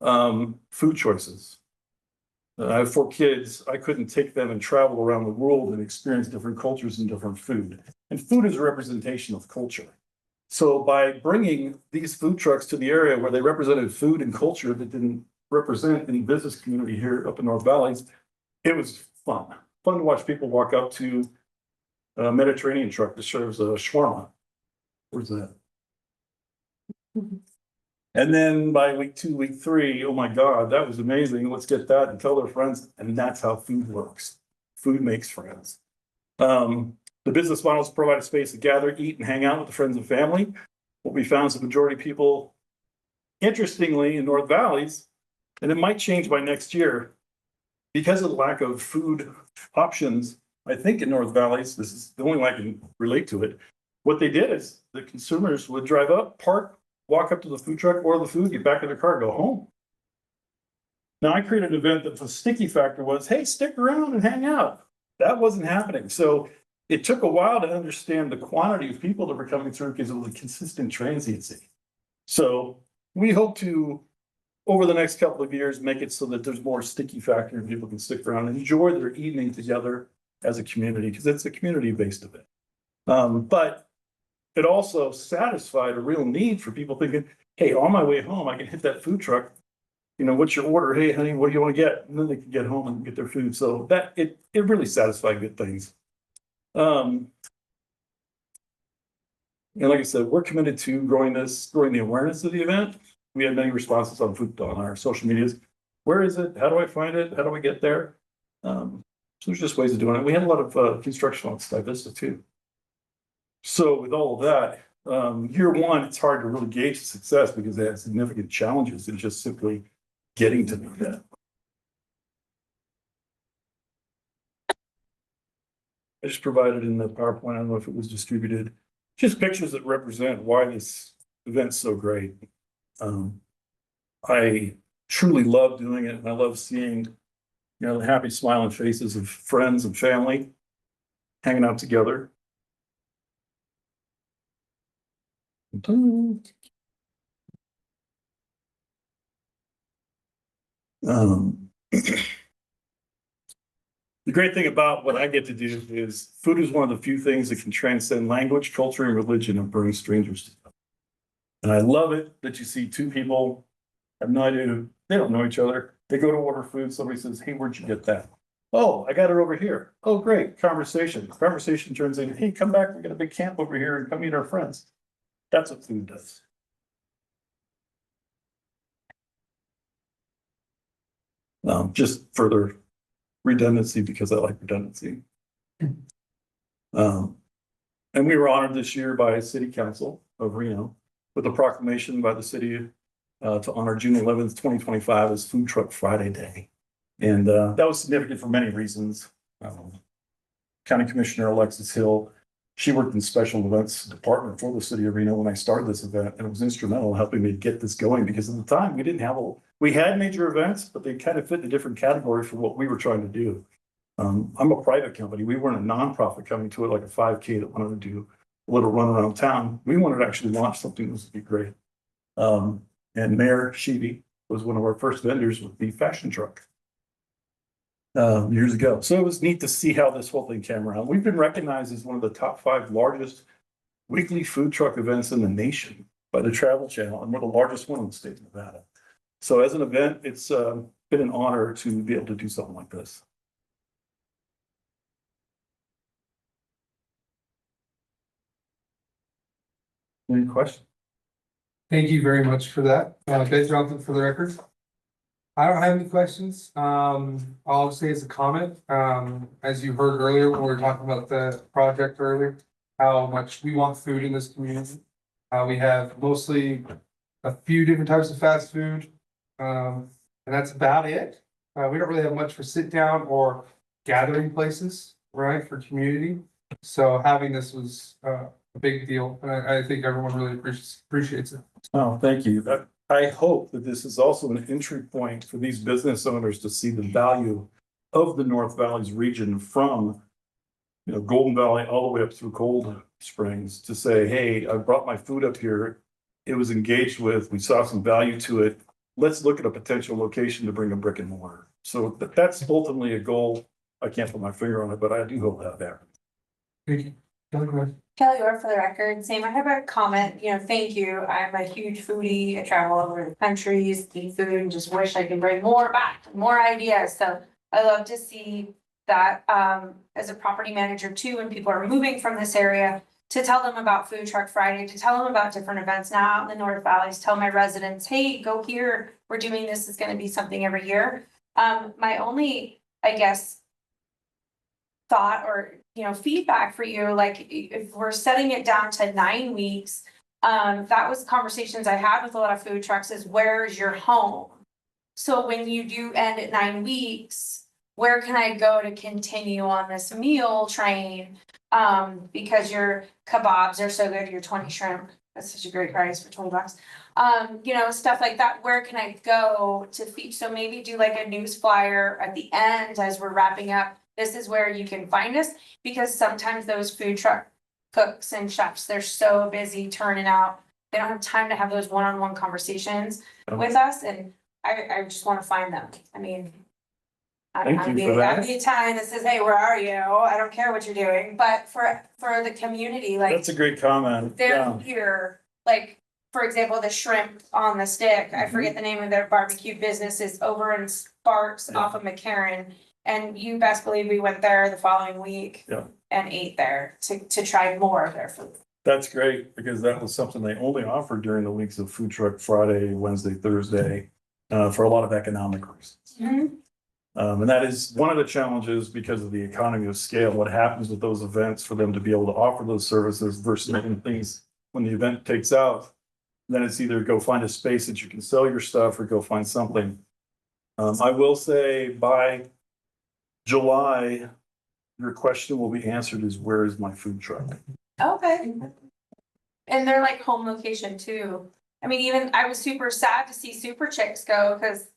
Food choices. I have 4 kids. I couldn't take them and travel around the world and experience different cultures and different food. And food is a representation of culture. So by bringing these food trucks to the area where they represented food and culture that didn't represent any business community here up in North Valleys, it was fun. Fun to watch people walk up to a Mediterranean truck that serves a shawarma. Where's that? And then by week 2, week 3, oh my God, that was amazing. Let's get that and tell their friends. And that's how food works. Food makes friends. The business models provide a space to gather, eat, and hang out with the friends and family. What we found is the majority of people, interestingly, in North Valleys, and it might change by next year, because of the lack of food options, I think in North Valleys, this is the only way I can relate to it. What they did is the consumers would drive up, park, walk up to the food truck, order the food, get back in their car, go home. Now I created an event that the sticky factor was, hey, stick around and hang out. That wasn't happening. So it took a while to understand the quantity of people that were coming through because of the consistent transiency. So we hope to, over the next couple of years, make it so that there's more sticky factor and people can stick around and enjoy their evening together as a community, because it's a community-based event. But it also satisfied a real need for people thinking, hey, on my way home, I can hit that food truck. You know, what's your order? Hey, honey, what do you want to get? And then they can get home and get their food. So that it really satisfied good things. And like I said, we're committed to growing the awareness of the event. We had many responses on our social medias. Where is it? How do I find it? How do I get there? So there's just ways of doing it. We had a lot of construction on Sky Vista too. So with all of that, year 1, it's hard to really gauge the success because they had significant challenges in just simply getting to the event. I just provided in the PowerPoint, I don't know if it was distributed, just pictures that represent why this event's so great. I truly love doing it, and I love seeing, you know, the happy smiling faces of friends and family hanging out together. The great thing about what I get to do is food is one of the few things that can transcend language, culture, and religion and bring strangers together. And I love it that you see 2 people have no idea, they don't know each other. They go to order food. Somebody says, hey, where'd you get that? Oh, I got it over here. Oh, great. Conversation. Conversation turns into, hey, come back. We got a big camp over here and come meet our friends. That's what food does. Just further redundancy because I like redundancy. And we were honored this year by City Council of Reno with a proclamation by the city to honor June 11th, 2025 as Food Truck Friday Day. And that was significant for many reasons. County Commissioner Alexis Hill, she worked in special events department for the city of Reno when I started this event, and it was instrumental in helping me get this going because at the time we had major events, but they kind of fit in a different category for what we were trying to do. I'm a private company. We weren't a nonprofit coming to it like a 5K that wanted to do a little run around town. We wanted to actually launch something that was be great. And Mayor Sheevy was one of our first vendors with the fashion truck years ago. So it was neat to see how this whole thing came around. We've been recognized as one of the top 5 largest weekly food truck events in the nation by the Travel Channel, and we're the largest one in the state of Nevada. So as an event, it's been an honor to be able to do something like this. Any questions? Thank you very much for that. Ben Johnson for the record. I don't have any questions. I'll say as a comment, as you heard earlier, when we were talking about the project earlier, how much we want food in this community. We have mostly a few different types of fast food. And that's about it. We don't really have much for sit down or gathering places, right, for community. So having this was a big deal, and I think everyone really appreciates it. Oh, thank you. I hope that this is also an entry point for these business owners to see the value of the North Valleys region from, you know, Golden Valley all the way up through Cold Springs to say, hey, I brought my food up here. It was engaged with, we saw some value to it. let's look at a potential location to bring a brick and mortar. So that's ultimately a goal. I can't put my finger on it, but I do hope that happens. Thank you. Kelly, go ahead. Kelly Orr for the record, same, I have a comment, thank you, I'm a huge foodie, I travel all over the countries, eat food, and just wish I could bring more back, more ideas, so I love to see that, as a property manager too, when people are moving from this area, to tell them about Food Truck Friday, to tell them about different events now out in the North Valleys, tell my residents, hey, go here, we're doing this, it's gonna be something every year. My only, I guess, thought or, feedback for you, like if we're setting it down to 9 weeks. That was conversations I had with a lot of food trucks is where's your home? So when you do end at 9 weeks, where can I go to continue on this meal train? Because your kebabs are so good, your 20 shrimp, that's such a great price for $20. Stuff like that, where can I go to feed? So maybe do like a news flyer at the end as we're wrapping up. This is where you can find us, because sometimes those food truck cooks and chefs, they're so busy turning out. They don't have time to have those one-on-one conversations with us, and I just wanna find them. I mean. Thank you for that. I'd be Italian that says, hey, where are you? I don't care what you're doing, but for the community, like. That's a great comment. They're Yeah. here, like, for example, the shrimp on the stick, I forget the name of their barbecue business is over in Sparks off of McCarran. And you best believe we went there the following week. Yeah. And ate there to try more of their food. That's great, because that was something they only offered during the weeks of Food Truck Friday, Wednesday, Thursday, for a lot of economic reasons. And that is one of the challenges because of the economy of scale. What happens with those events for them to be able to offer those services versus making things when the event takes out, then it's either go find a space that you can sell your stuff or go find something. I will say by July, your question will be answered is where is my food truck? Okay. And they're like home location too. I mean, even I was super sad to see Super Chicks go, because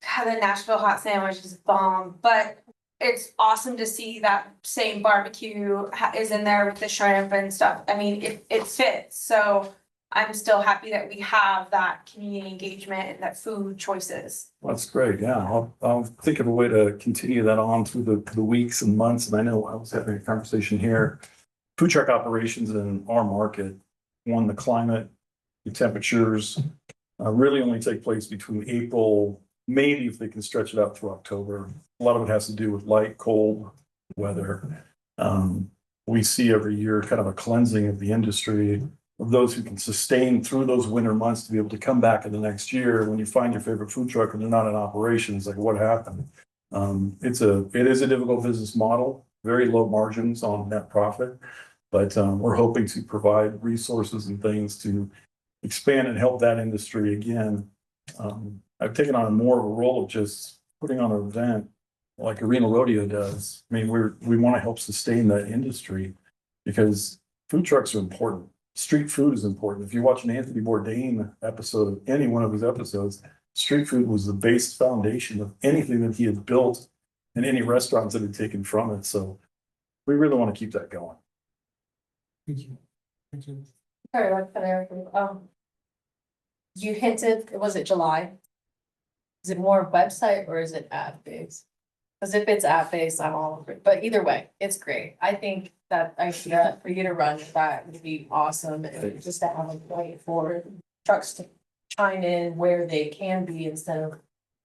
God, the Nashville hot sandwich is bomb, but it's awesome to see that same barbecue is in there with the shrimp and stuff. I mean, it fits, so I'm still happy that we have that community engagement and that food choices. That's great. Yeah, I'll think of a way to continue that on through the weeks and months. And I know I was having a conversation here. Food truck operations in our market, one, the climate, the temperatures, really only take place between April, maybe if they can stretch it out through October. A lot of it has to do with light, cold weather. We see every year kind of a cleansing of the industry of those who can sustain through those winter months to be able to come back in the next year. When you find your favorite food truck and they're not in operation, it's like, what happened? It is a difficult business model, very low margins on net profit, but we're hoping to provide resources and things to expand and help that industry again. I've taken on more of a role of just putting on an event like Arena Rodeo does. I mean, we want to help sustain that industry because food trucks are important. Street food is important. If you watch an Anthony Bourdain episode, any one of his episodes, street food was the base foundation of anything that he had built and any restaurants that had taken from it. So we really want to keep that going. Thank you. Thank you. You hinted, was it July? Is it more website or is it app based? Because if it's app based, I'm all over it, but either way, it's great. I think that idea for you to run that would be awesome, and just to have a way for trucks to chime in where they can be instead of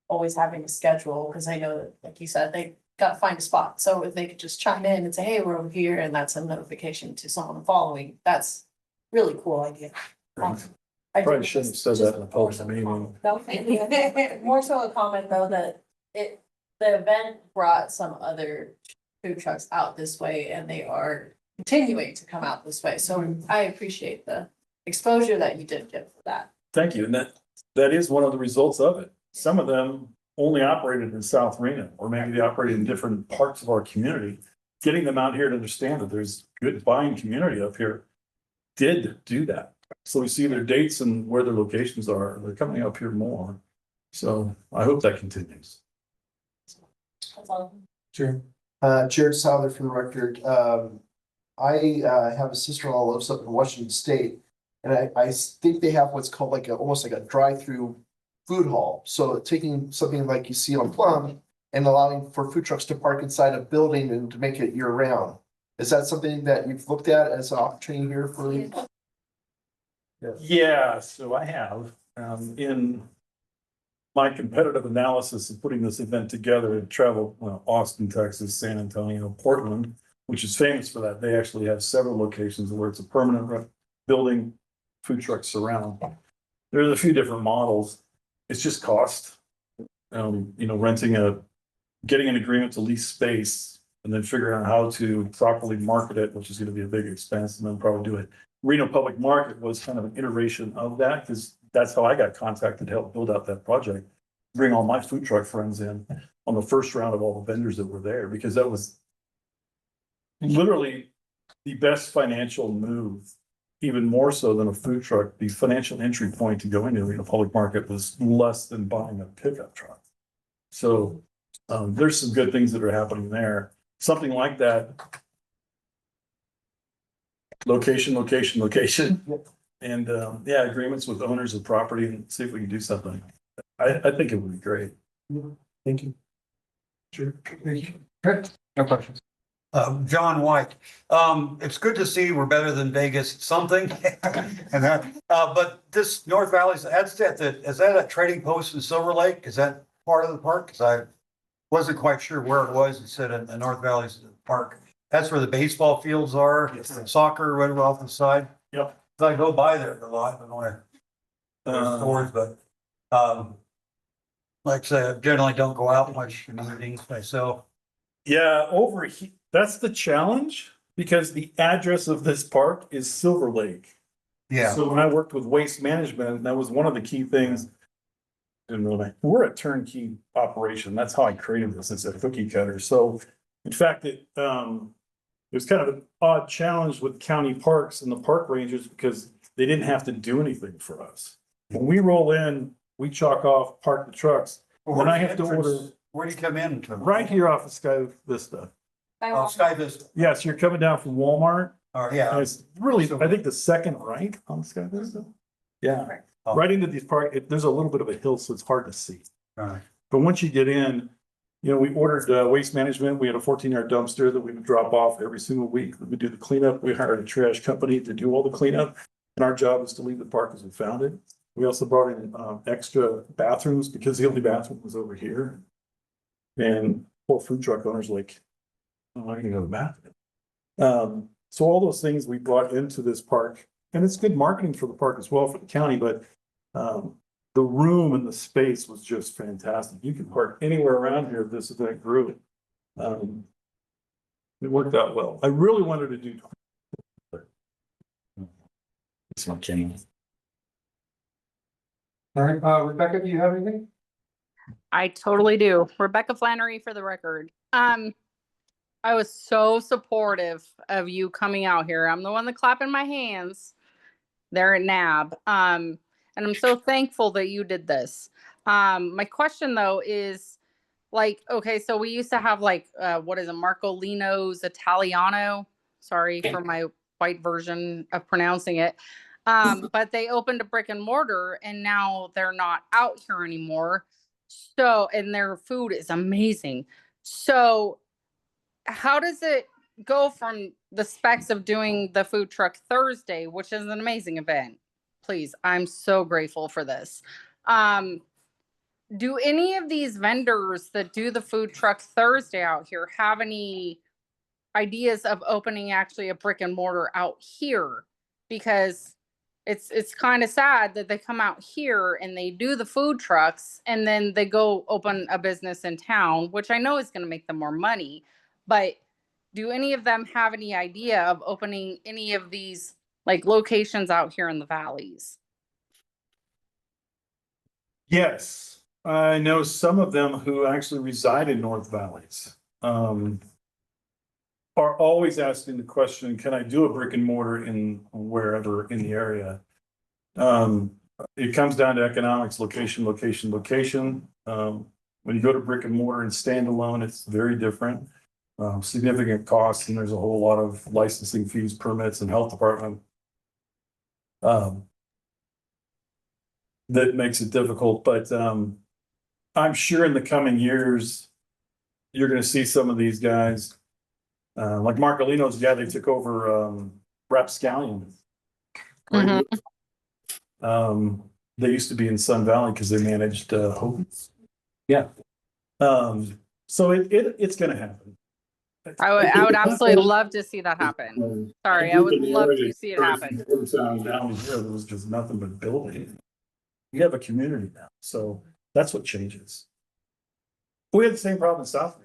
always having a schedule, because I know that, like you said, they gotta find a spot, so if they could just chime in and say, hey, we're over here, and that's a notification to someone following, that's really cool idea. I Probably think shouldn't have it's said just that in a public more so meeting. more so a comment though, that the event brought some other food trucks out this way and they are continuing to come out this way. So I appreciate the exposure that you did give for that. Thank you. And that is one of the results of it. Some of them only operated in South Reno, or maybe they operated in different parts of our community. Getting them out here to understand that there's good buying community up here did do that. So we see their dates and where their locations are. They're coming up here more. So I hope that continues. That's all. Sure. Jared Souther for the record. I have a sister-in-law who lives up in Washington State, and I think they have what's called like almost like a drive-through food hall. So taking something like you see on Plum and allowing for food trucks to park inside a building and to make it year round. Is that something that you've looked at as an opportunity here for? Yeah, so I have, in my competitive analysis of putting this event together, travel, well, Austin, Texas, San Antonio, Portland, which is famous for that. They actually have several locations where it's a permanent building, food trucks surround. There's a few different models. It's just cost. Getting an agreement to lease space and then figuring out how to properly market it, which is gonna be a big expense, and then probably do it. Reno Public Market was kind of an iteration of that, because that's how I got contacted to help build out that project. Bring all my food truck friends in on the first round of all the vendors that were there, because that was literally the best financial move, even more so than a food truck. The financial entry point to go into Reno Public Market was less than buying a pickup truck. So there's some good things that are happening there. Something like that. Location. And yeah, agreements with owners of property and see if we can do something. I think it would be great. Thank you. Sure. Thank you. Good. No questions. John White, it's good to see we're better than Vegas at something. And that, but this North Valley, is that a trading post in Silver Lake? Is that part of the park? Cause I wasn't quite sure where it was. It said in North Valley's park. That's where the baseball fields are, soccer right off the side. Yep. I go by there a lot, I don't know where. Stores, but, like I say, I generally don't go out much in evenings myself. Yeah, over here, that's the challenge, because the address of this park is Silver Lake. Yeah. So when I worked with waste management, that was one of the key things. We're a turnkey operation. That's how I created this. It's a cookie cutter. So in fact, it was kind of an odd challenge with county parks and the park rangers, because they didn't have to do anything for us. When we roll in, we chalk off, park the trucks. When I have to order. Where do you come in? Right here off of Sky Vista. Oh, Sky Vista. Yes, you're coming down from Walmart. Oh, yeah. And it's really, I think, the second right on Sky Vista. Yeah, right into these there's a little bit of a hill, so it's hard to see. Right. But once you get in, we ordered waste management. We had a 14-yard dumpster that we would drop off every single week. We would do the cleanup. We hired a trash company to do all the cleanup. And our job is to leave the park as we found it. We also brought in extra bathrooms, because the only bathroom was over here. And poor food truck owners like, oh, I can go to the bathroom. So all those things we brought into this park, and it's good marketing for the park as well for the county, but the room and the space was just fantastic. You can park anywhere around here if this event grew. It worked out well. I really wanted to do. This one came. All right, Rebecca, do you have anything? I totally do. Rebecca Flannery for the record. I was so supportive of you coming out here. I'm the one that clapping my hands there at NAB. And I'm so thankful that you did this. My question though is okay, so we used to have what is it? Marcolino's Italiano. Sorry for my white version of pronouncing it. But they opened a brick and mortar and now they're not out here anymore. So, and their food is amazing. So how does it go from the specs of doing the food truck Thursday, which is an amazing event? Please, I'm so grateful for this. Do any of these vendors that do the food truck Thursday out here have any ideas of opening actually a brick and mortar out here? Because it's kind of sad that they come out here and they do the food trucks and then they go open a business in town, which I know is going to make them more money. But do any of them have any idea of opening any of these locations out here in the valleys? Yes, I know some of them who actually reside in North Valleys. Are always asking the question, can I do a brick and mortar in wherever in the area? It comes down to economics, location. When you go to brick and mortar and standalone, it's very different. Significant costs, and there's a whole lot of licensing fees, permits, and health department. that makes it difficult, but, I'm sure in the coming years, you're gonna see some of these guys, like Marcolino's, yeah, they took over, Rapscallion. Mhm. They used to be in Sun Valley because they managed, Hogan's. Yeah. So it's gonna happen. I would absolutely love to see that happen. Sorry, I would love to see it happen. Down here, there was just nothing but building. We have a community now, so that's what changes. We had the same problem in South.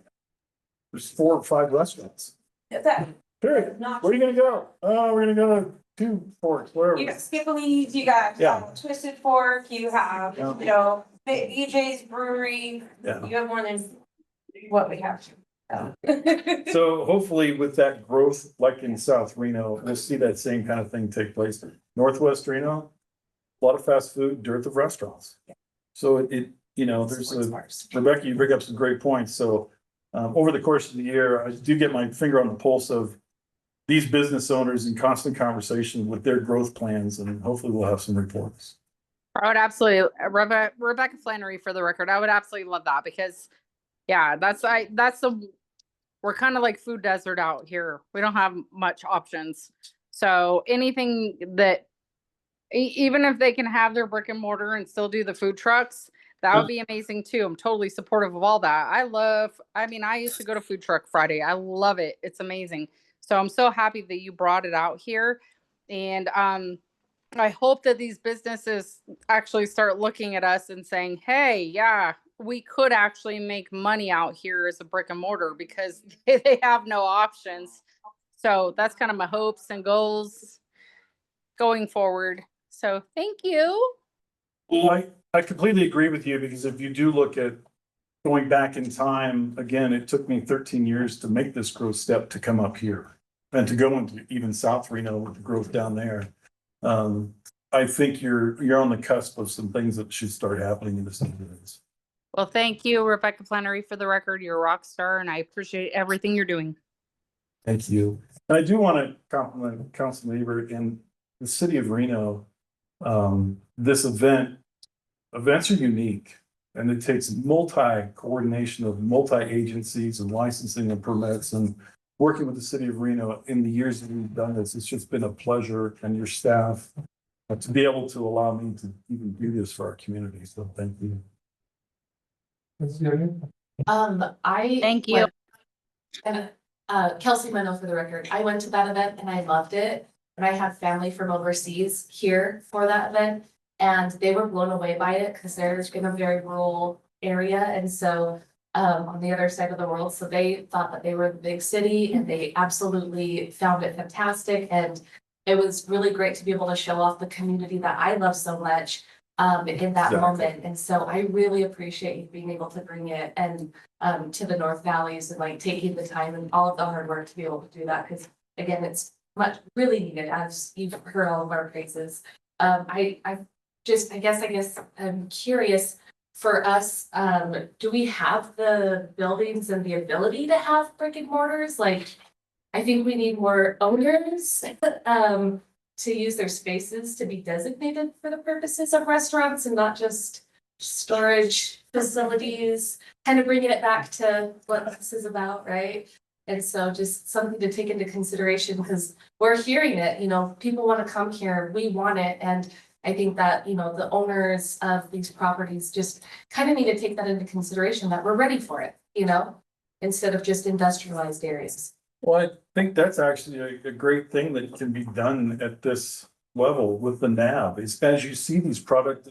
There's 4 or 5 restaurants. That, Period. not, Where are you gonna go? Oh, we're gonna go to Two Forks, wherever. you got Skippoli's, you got Yeah. Twisted Fork, you have, Yeah. you know, EJ's Brewery, Yeah. you have more than what we have. So hopefully with that growth, like in South Reno, we'll see that same kind of thing take place. Northwest Reno, a lot of fast food, dearth of restaurants. So Rebecca, you bring up some great points. So over the course of the year, I do get my finger on the pulse of these business owners in constant conversation with their growth plans, and hopefully we'll have some reports. I would absolutely, Rebecca Flannery for the record, I would absolutely love that because, yeah, we're kind of like food desert out here. We don't have much options. So anything that, even if they can have their brick and mortar and still do the food trucks, that would be amazing too. I'm totally supportive of all that. I used to go to Food Truck Friday. I love it. It's amazing. So I'm so happy that you brought it out here. And I hope that these businesses actually start looking at us and saying, hey, yeah, we could actually make money out here as a brick and mortar because they have no options. So that's kind of my hopes and goals going forward. So thank you. Well, I completely agree with you because if you do look at going back in time, again, it took me 13 years to make this growth step to come up here and to go into even South Reno with the growth down there. I think you're on the cusp of some things that should start happening in this neighborhoods. Well, thank you, Rebecca Flannery, for the record. You're a rock star, and I appreciate everything you're doing. Thank you. And I do want to compliment Councilman Ebert and the city of Reno. This events are unique, and it takes multi-coordination of multi-agencies and licensing and permits, and working with the city of Reno in the years that we've done this, it's just been a pleasure, and your staff to be able to allow me to even do this for our community. So thank you. Thank you. And Kelsey Meno for the record, I went to that event and I loved it. And I have family from overseas here for that event. And they were blown away by it because they're in a very rural area. And so on the other side of the world. So they thought that they were the big city and they absolutely found it fantastic. And it was really great to be able to show off the community that I love so much in that moment. And so I really appreciate you being able to bring it and to the North Valleys and like taking the time and all of the hard work to be able to do that. Because again, it's much really needed, as you've heard all of our praises. I guess I'm curious for us, do we have the buildings and the ability to have brick and mortars? Like, I think we need more owners to use their spaces to be designated for the purposes of restaurants and not just storage facilities, kind of bringing it back to what this is about, right? And so just something to take into consideration because we're hearing it, people want to come here, we want it. And I think that, the owners of these properties just kind of need to take that into consideration that we're ready for it, instead of just industrialized areas. Well, I think that's actually a great thing that can be done at this level with the NAB is as you see these project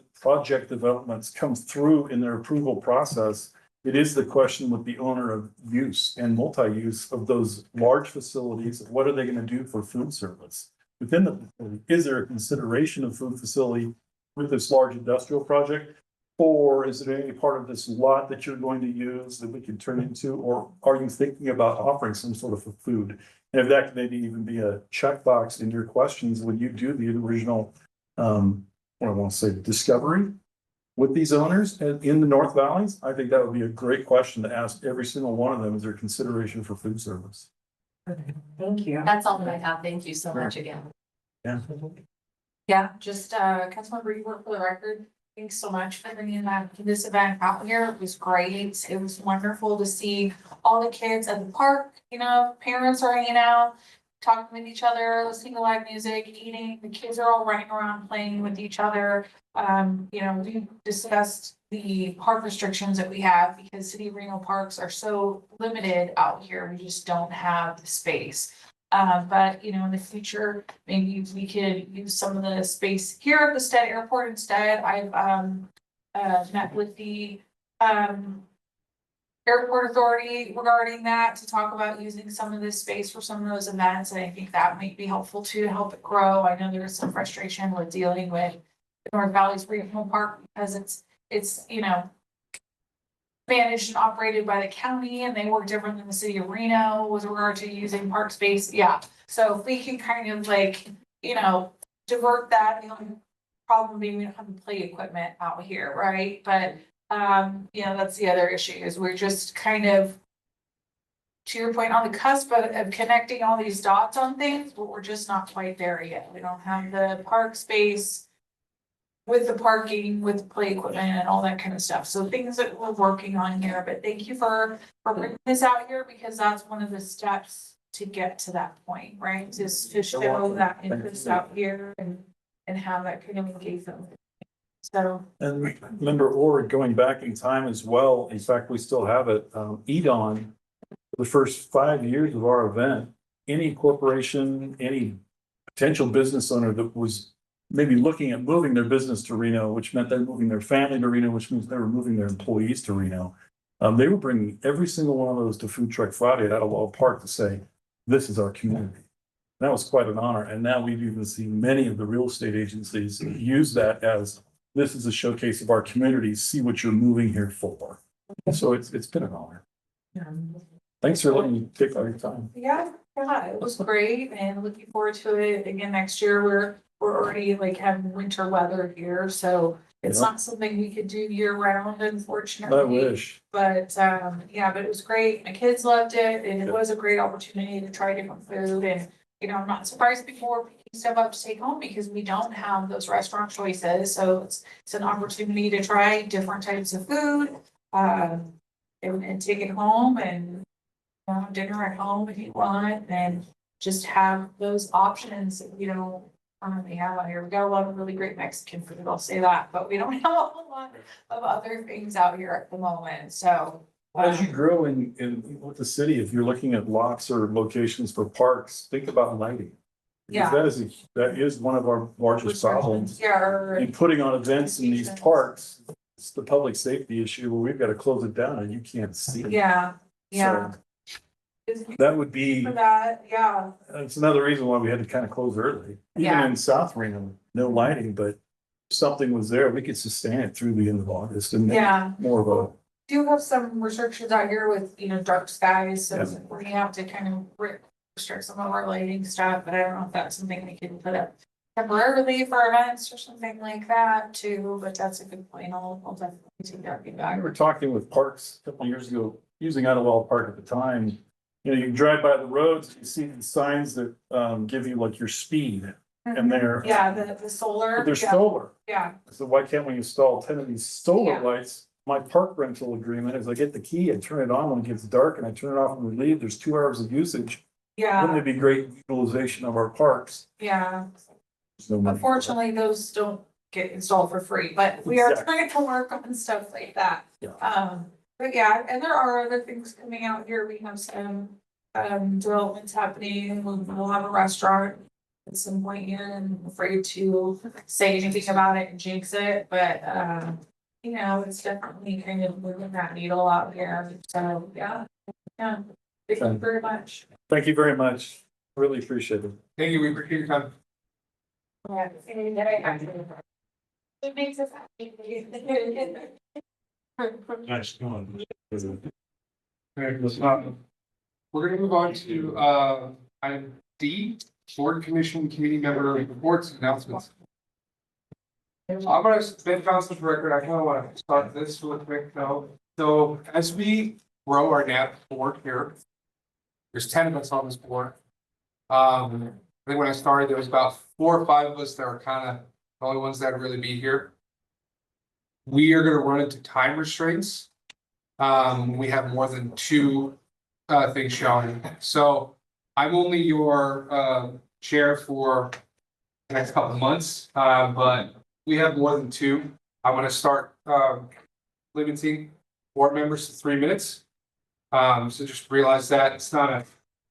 developments come through in their approval process, it is the question with the owner of use and multi-use of those large facilities. What are they going to do for food service within the facility? Is there a consideration of food facility with this large industrial project? Or is there any part of this lot that you're going to use that we can turn into, or are you thinking about offering some sort of food? And if that could maybe even be a checkbox in your questions when you do the original, discovery with these owners in the North Valleys, I think that would be a great question to ask every single one of them. Is there consideration for food service? Thank you. That's all that I have. Thank you so much again. Yeah. Yeah, just Councilmember, you want for the record, Thanks so much for bringing this event out here. It was great. It was wonderful to see all the kids at the park, you know, parents are hanging out, talking with each other, listening to live music, eating. The kids are all running around playing with each other. You know, we discussed the park restrictions that we have because City of Reno parks are so limited out here. We just don't have the space. But you know, in the future, maybe we could use some of the space here at the Stead Airport instead. I've met with the airport authority regarding that to talk about using some of this space for some of those events. And I think that might be helpful too, to help it grow. I know there is some frustration with dealing with the North Valley's Regional Park because it's, you know, managed and operated by the county and they work different than the city of Reno with regard to using park space. Yeah. So if we can kind of like, you know, divert that, the only problem being we don't have the play equipment out here, right? But you know, that's the other issue is we're just kind of, to your point, on the cusp of connecting all these dots on things, but we're just not quite there yet. We don't have the park space with the parking, with the play equipment and all that kind of stuff. So things that we're working on here, but thank you for bringing this out here because that's one of the steps to get to that point, right? Just to show that interest out here and have that kind of engagement. So. And remember, or going back in time as well, in fact, we still have it, EDON, the first 5 years of our event, any corporation, any potential business owner that was maybe looking at moving their business to Reno, which meant they're moving their family to Reno, which means they were moving their employees to Reno. They were bringing every single one of those to Food Truck Friday at Idlewild Park to say, this is our community. That was quite an honor. And now we've even seen many of the real estate agencies use that as, this is a showcase of our community, see what you're moving here for. So it's been an honor. Thanks for letting me take all your time. Yeah, it was great and looking forward to it again next year. We're already like having winter weather here, so it's Yeah. not something we could do year round, unfortunately. I wish. But yeah, but it was great. My kids loved it and it was a great opportunity to try different food and, you know, I'm not surprised people were picking stuff up to take home because we don't have those restaurant choices. So it's an opportunity to try different types of food, and take it home and dinner at home if you want, and just have those options that we don't currently have out here. We got a lot of really great Mexican food, I'll say that, but we don't have a whole lot of other things out here at the moment, so. As you grow in with the city, if you're looking at lots or locations for parks, think about lighting. Yeah. Because that is one of our largest problems. Yeah. In putting on events in these parks, it's the public safety issue where we've got to close it down and you can't see. Yeah, So that would be, for that, yeah. it's another reason why we had to kind of close early. Even Yeah. in South Reno, no lighting, but if something was there, we could sustain it through the end of August and make Yeah. more of a. Do have some restrictions out here with, you know, dark skies, so Yeah. we have to kind of restrict some of our lighting stuff, but I don't know if that's something we can put up temporarily for events or something like that too, but that's a good point. I'll definitely take that I feedback. remember talking with Parks a couple of years ago, using Idlewild Park at the time. You know, you drive by the roads, you see the signs that give you like your speed and they're. Yeah, the solar. But they're yeah, solar. Yeah, So why can't we install 10 of these solar Yeah. lights? My park rental agreement is I get the key, I turn it on when it gets dark and I turn it off when we leave. There's 2 hours of usage. Wouldn't yeah, it be great utilization of our parks? yeah. There's no money for that. Unfortunately, those don't get installed for free, but we are Exactly. trying to work on stuff like that. Yeah. But yeah, and there are other things coming out here. We have some developments happening. We'll have a restaurant at some point here. And I'm afraid to say anything about it and jinx it, but you know, it's definitely kind of moving that needle out here. So yeah. Yeah. Thank you very much. Thank you very much. Really appreciate it. Thank you, we appreciate your time. Yeah, it makes us happy. Nice going. Okay, we're gonna move on to item D, board commission committee member reports and announcements. I'm gonna spend council's record, I kind of want to start this real quick though. So as we grow our NAP board here, there's 10 of us on this board. I think when I started, there was about 4 or 5 of us that were kind of the only ones that would really be here. We are gonna run into time restraints. We have more than two things showing, so I'm only your chair for the next couple of months, but we have more than two. I'm gonna start limiting board members to 3 minutes. So just realize that it's not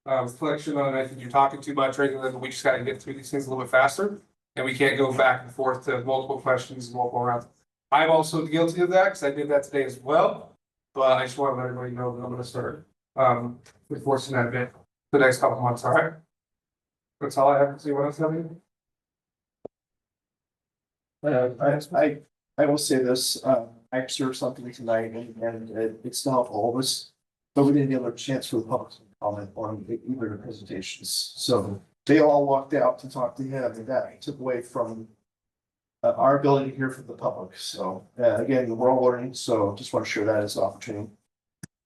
a reflection on I think you're talking too much or anything, like that. We just gotta get through these things a little bit faster. And we can't go back and forth to multiple questions, and multiple rounds. I'm also guilty of that because I did that today as well. But I just want to let everybody know that I'm gonna start enforcing that a bit the next couple of months, all right? That's all I have to say. What else have you? I will say this, I observed something tonight and it's to help all of us. But we didn't give a chance for the public to comment on either of the presentations, so they all walked out to talk to him and that took away from. Our ability to hear from the public, so again, we're all learning, so just want to share that as an opportunity.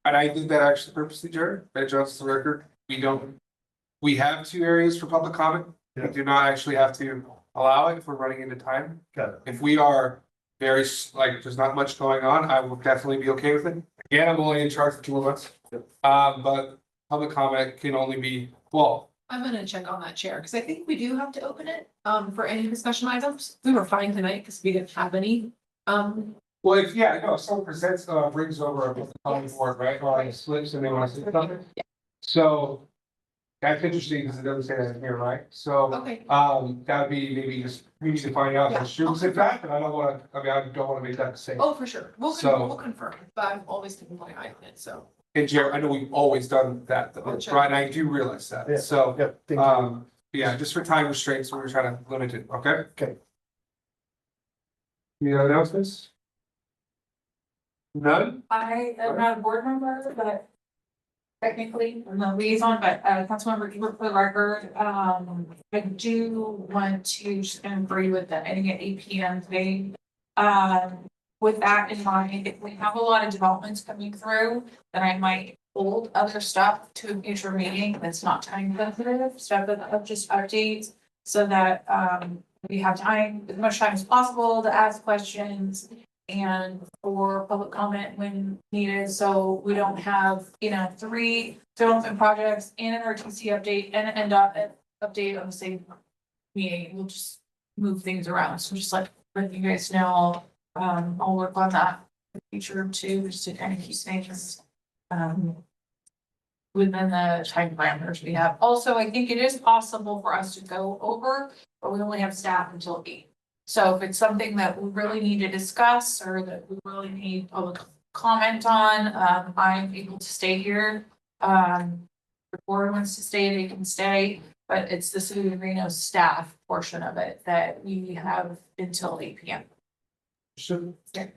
And I did that actually purposely, Jared, that just the record. We have 2 areas for public comment. We do not actually have to allow it if we're running into time. Got it. If we are very, like, there's not much going on, I will definitely be okay with it. Again, I'm only in charge for 2 months. But public comment can only be, well, I'm gonna check on that chair, because I think we do have to open it, for any discussion items. We were fine tonight because we didn't have any. well, if, yeah, no, if someone presents, brings over a common board, right, or like slips and they want to say something. So that's interesting because it doesn't say that in here, right? So, Okay. that'd be maybe just, we need to find out if the students in fact, and I don't wanna, I mean, I don't wanna make that mistake. Oh, for sure. So- We'll confirm, but I'm always keeping my eye on it, so. And Jared, I know we've always done that, though, I'll check. right, and I do realize Yeah. that, so, Yep, thank you. yeah, just for time restraints, we were trying to limit it, okay? Okay. Any other announcements? None? I am not a board member, but technically, I'm the liaison, but Councilmember Ebert for the record, I do want to just agree with the ending at 8 p.m. today. With that in mind, if we have a lot of developments coming through, then I might hold other stuff to a future meeting that's not time sensitive, stuff of just updates. So that we have time, as much time as possible to ask questions and for public comment when needed, so we don't have, 3 development projects and an RTC update and an update on the same meeting. We'll just move things around, so just let you guys know. I'll work on that in the future too, just to kind of keep things within the time parameters we have. Also, I think it is possible for us to go over, but we only have staff until 8. So if it's something that we really need to discuss or that we really need public comment on, I'm able to stay here. If the board wants to stay, they can stay, but it's the City of Reno staff portion of it that we have until 8 p.m.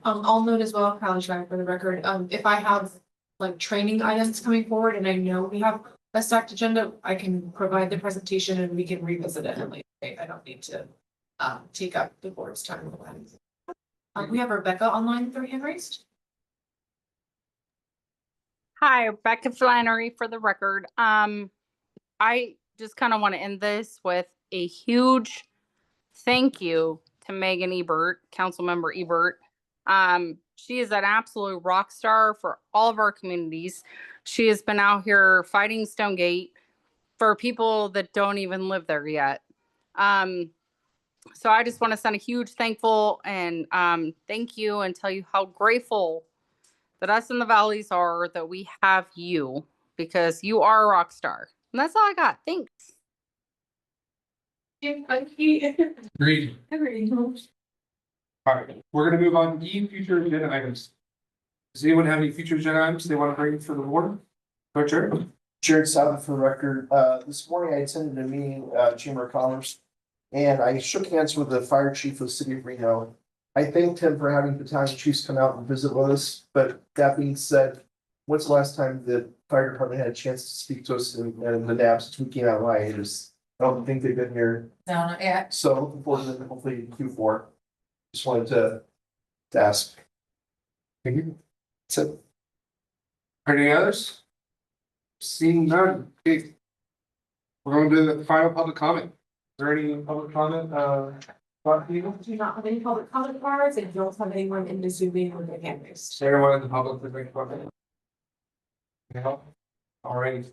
I'll note as well, college back for the record, if I have like training items coming forward and I know we have a stacked agenda, I can provide the presentation and we can revisit it at a later date. I don't need to take up the board's time with that. We have Rebecca online with her hand raised. Hi, Rebecca Flannery for the record. I just kind of want to end this with a huge thank you to Megan Ebert, Councilmember Ebert. She is an absolute rock star for all of our communities. She has been out here fighting Stonegate for people that don't even live there yet. So I just want to send a huge thankful and thank you and tell you how grateful that us in the valleys are that we have you, because you are a rock star. And that's all I got. Thanks. Agreed. All right, we're gonna move on to future agenda items. Does anyone have any future agenda items they want to bring for the board? Jared? Jared Southern for the record, this morning I attended a meeting, Chamber of Commerce. And I shook hands with the fire chief of the city of Reno. I thanked him for having battalion chiefs come out and visit with us, but that being said, when's the last time the fire department had a chance to speak to us in the NAB since we came out of hiatus? I don't think they've been here, No, not yet. so looking forward to them, hopefully in Q4. Just wanted to ask. Thank you. That's it. Are there any others? Seeing none, okay. We're going to the final public comment. Is there any public comment, But you, Do not have any public comment cards and don't have anyone in the Zoom meeting with their hand raised. everyone in the public to make comment. Yeah, all right.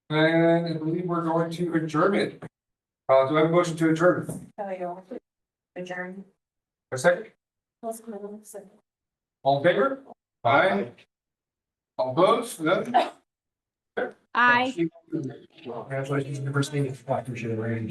And I believe we're going to adjourn it. Do I have a motion to adjourn? Adjourn. A second? All in favor? Aye. All opposed? No? Aye. Congratulations on the first meeting. I appreciate it, Randy.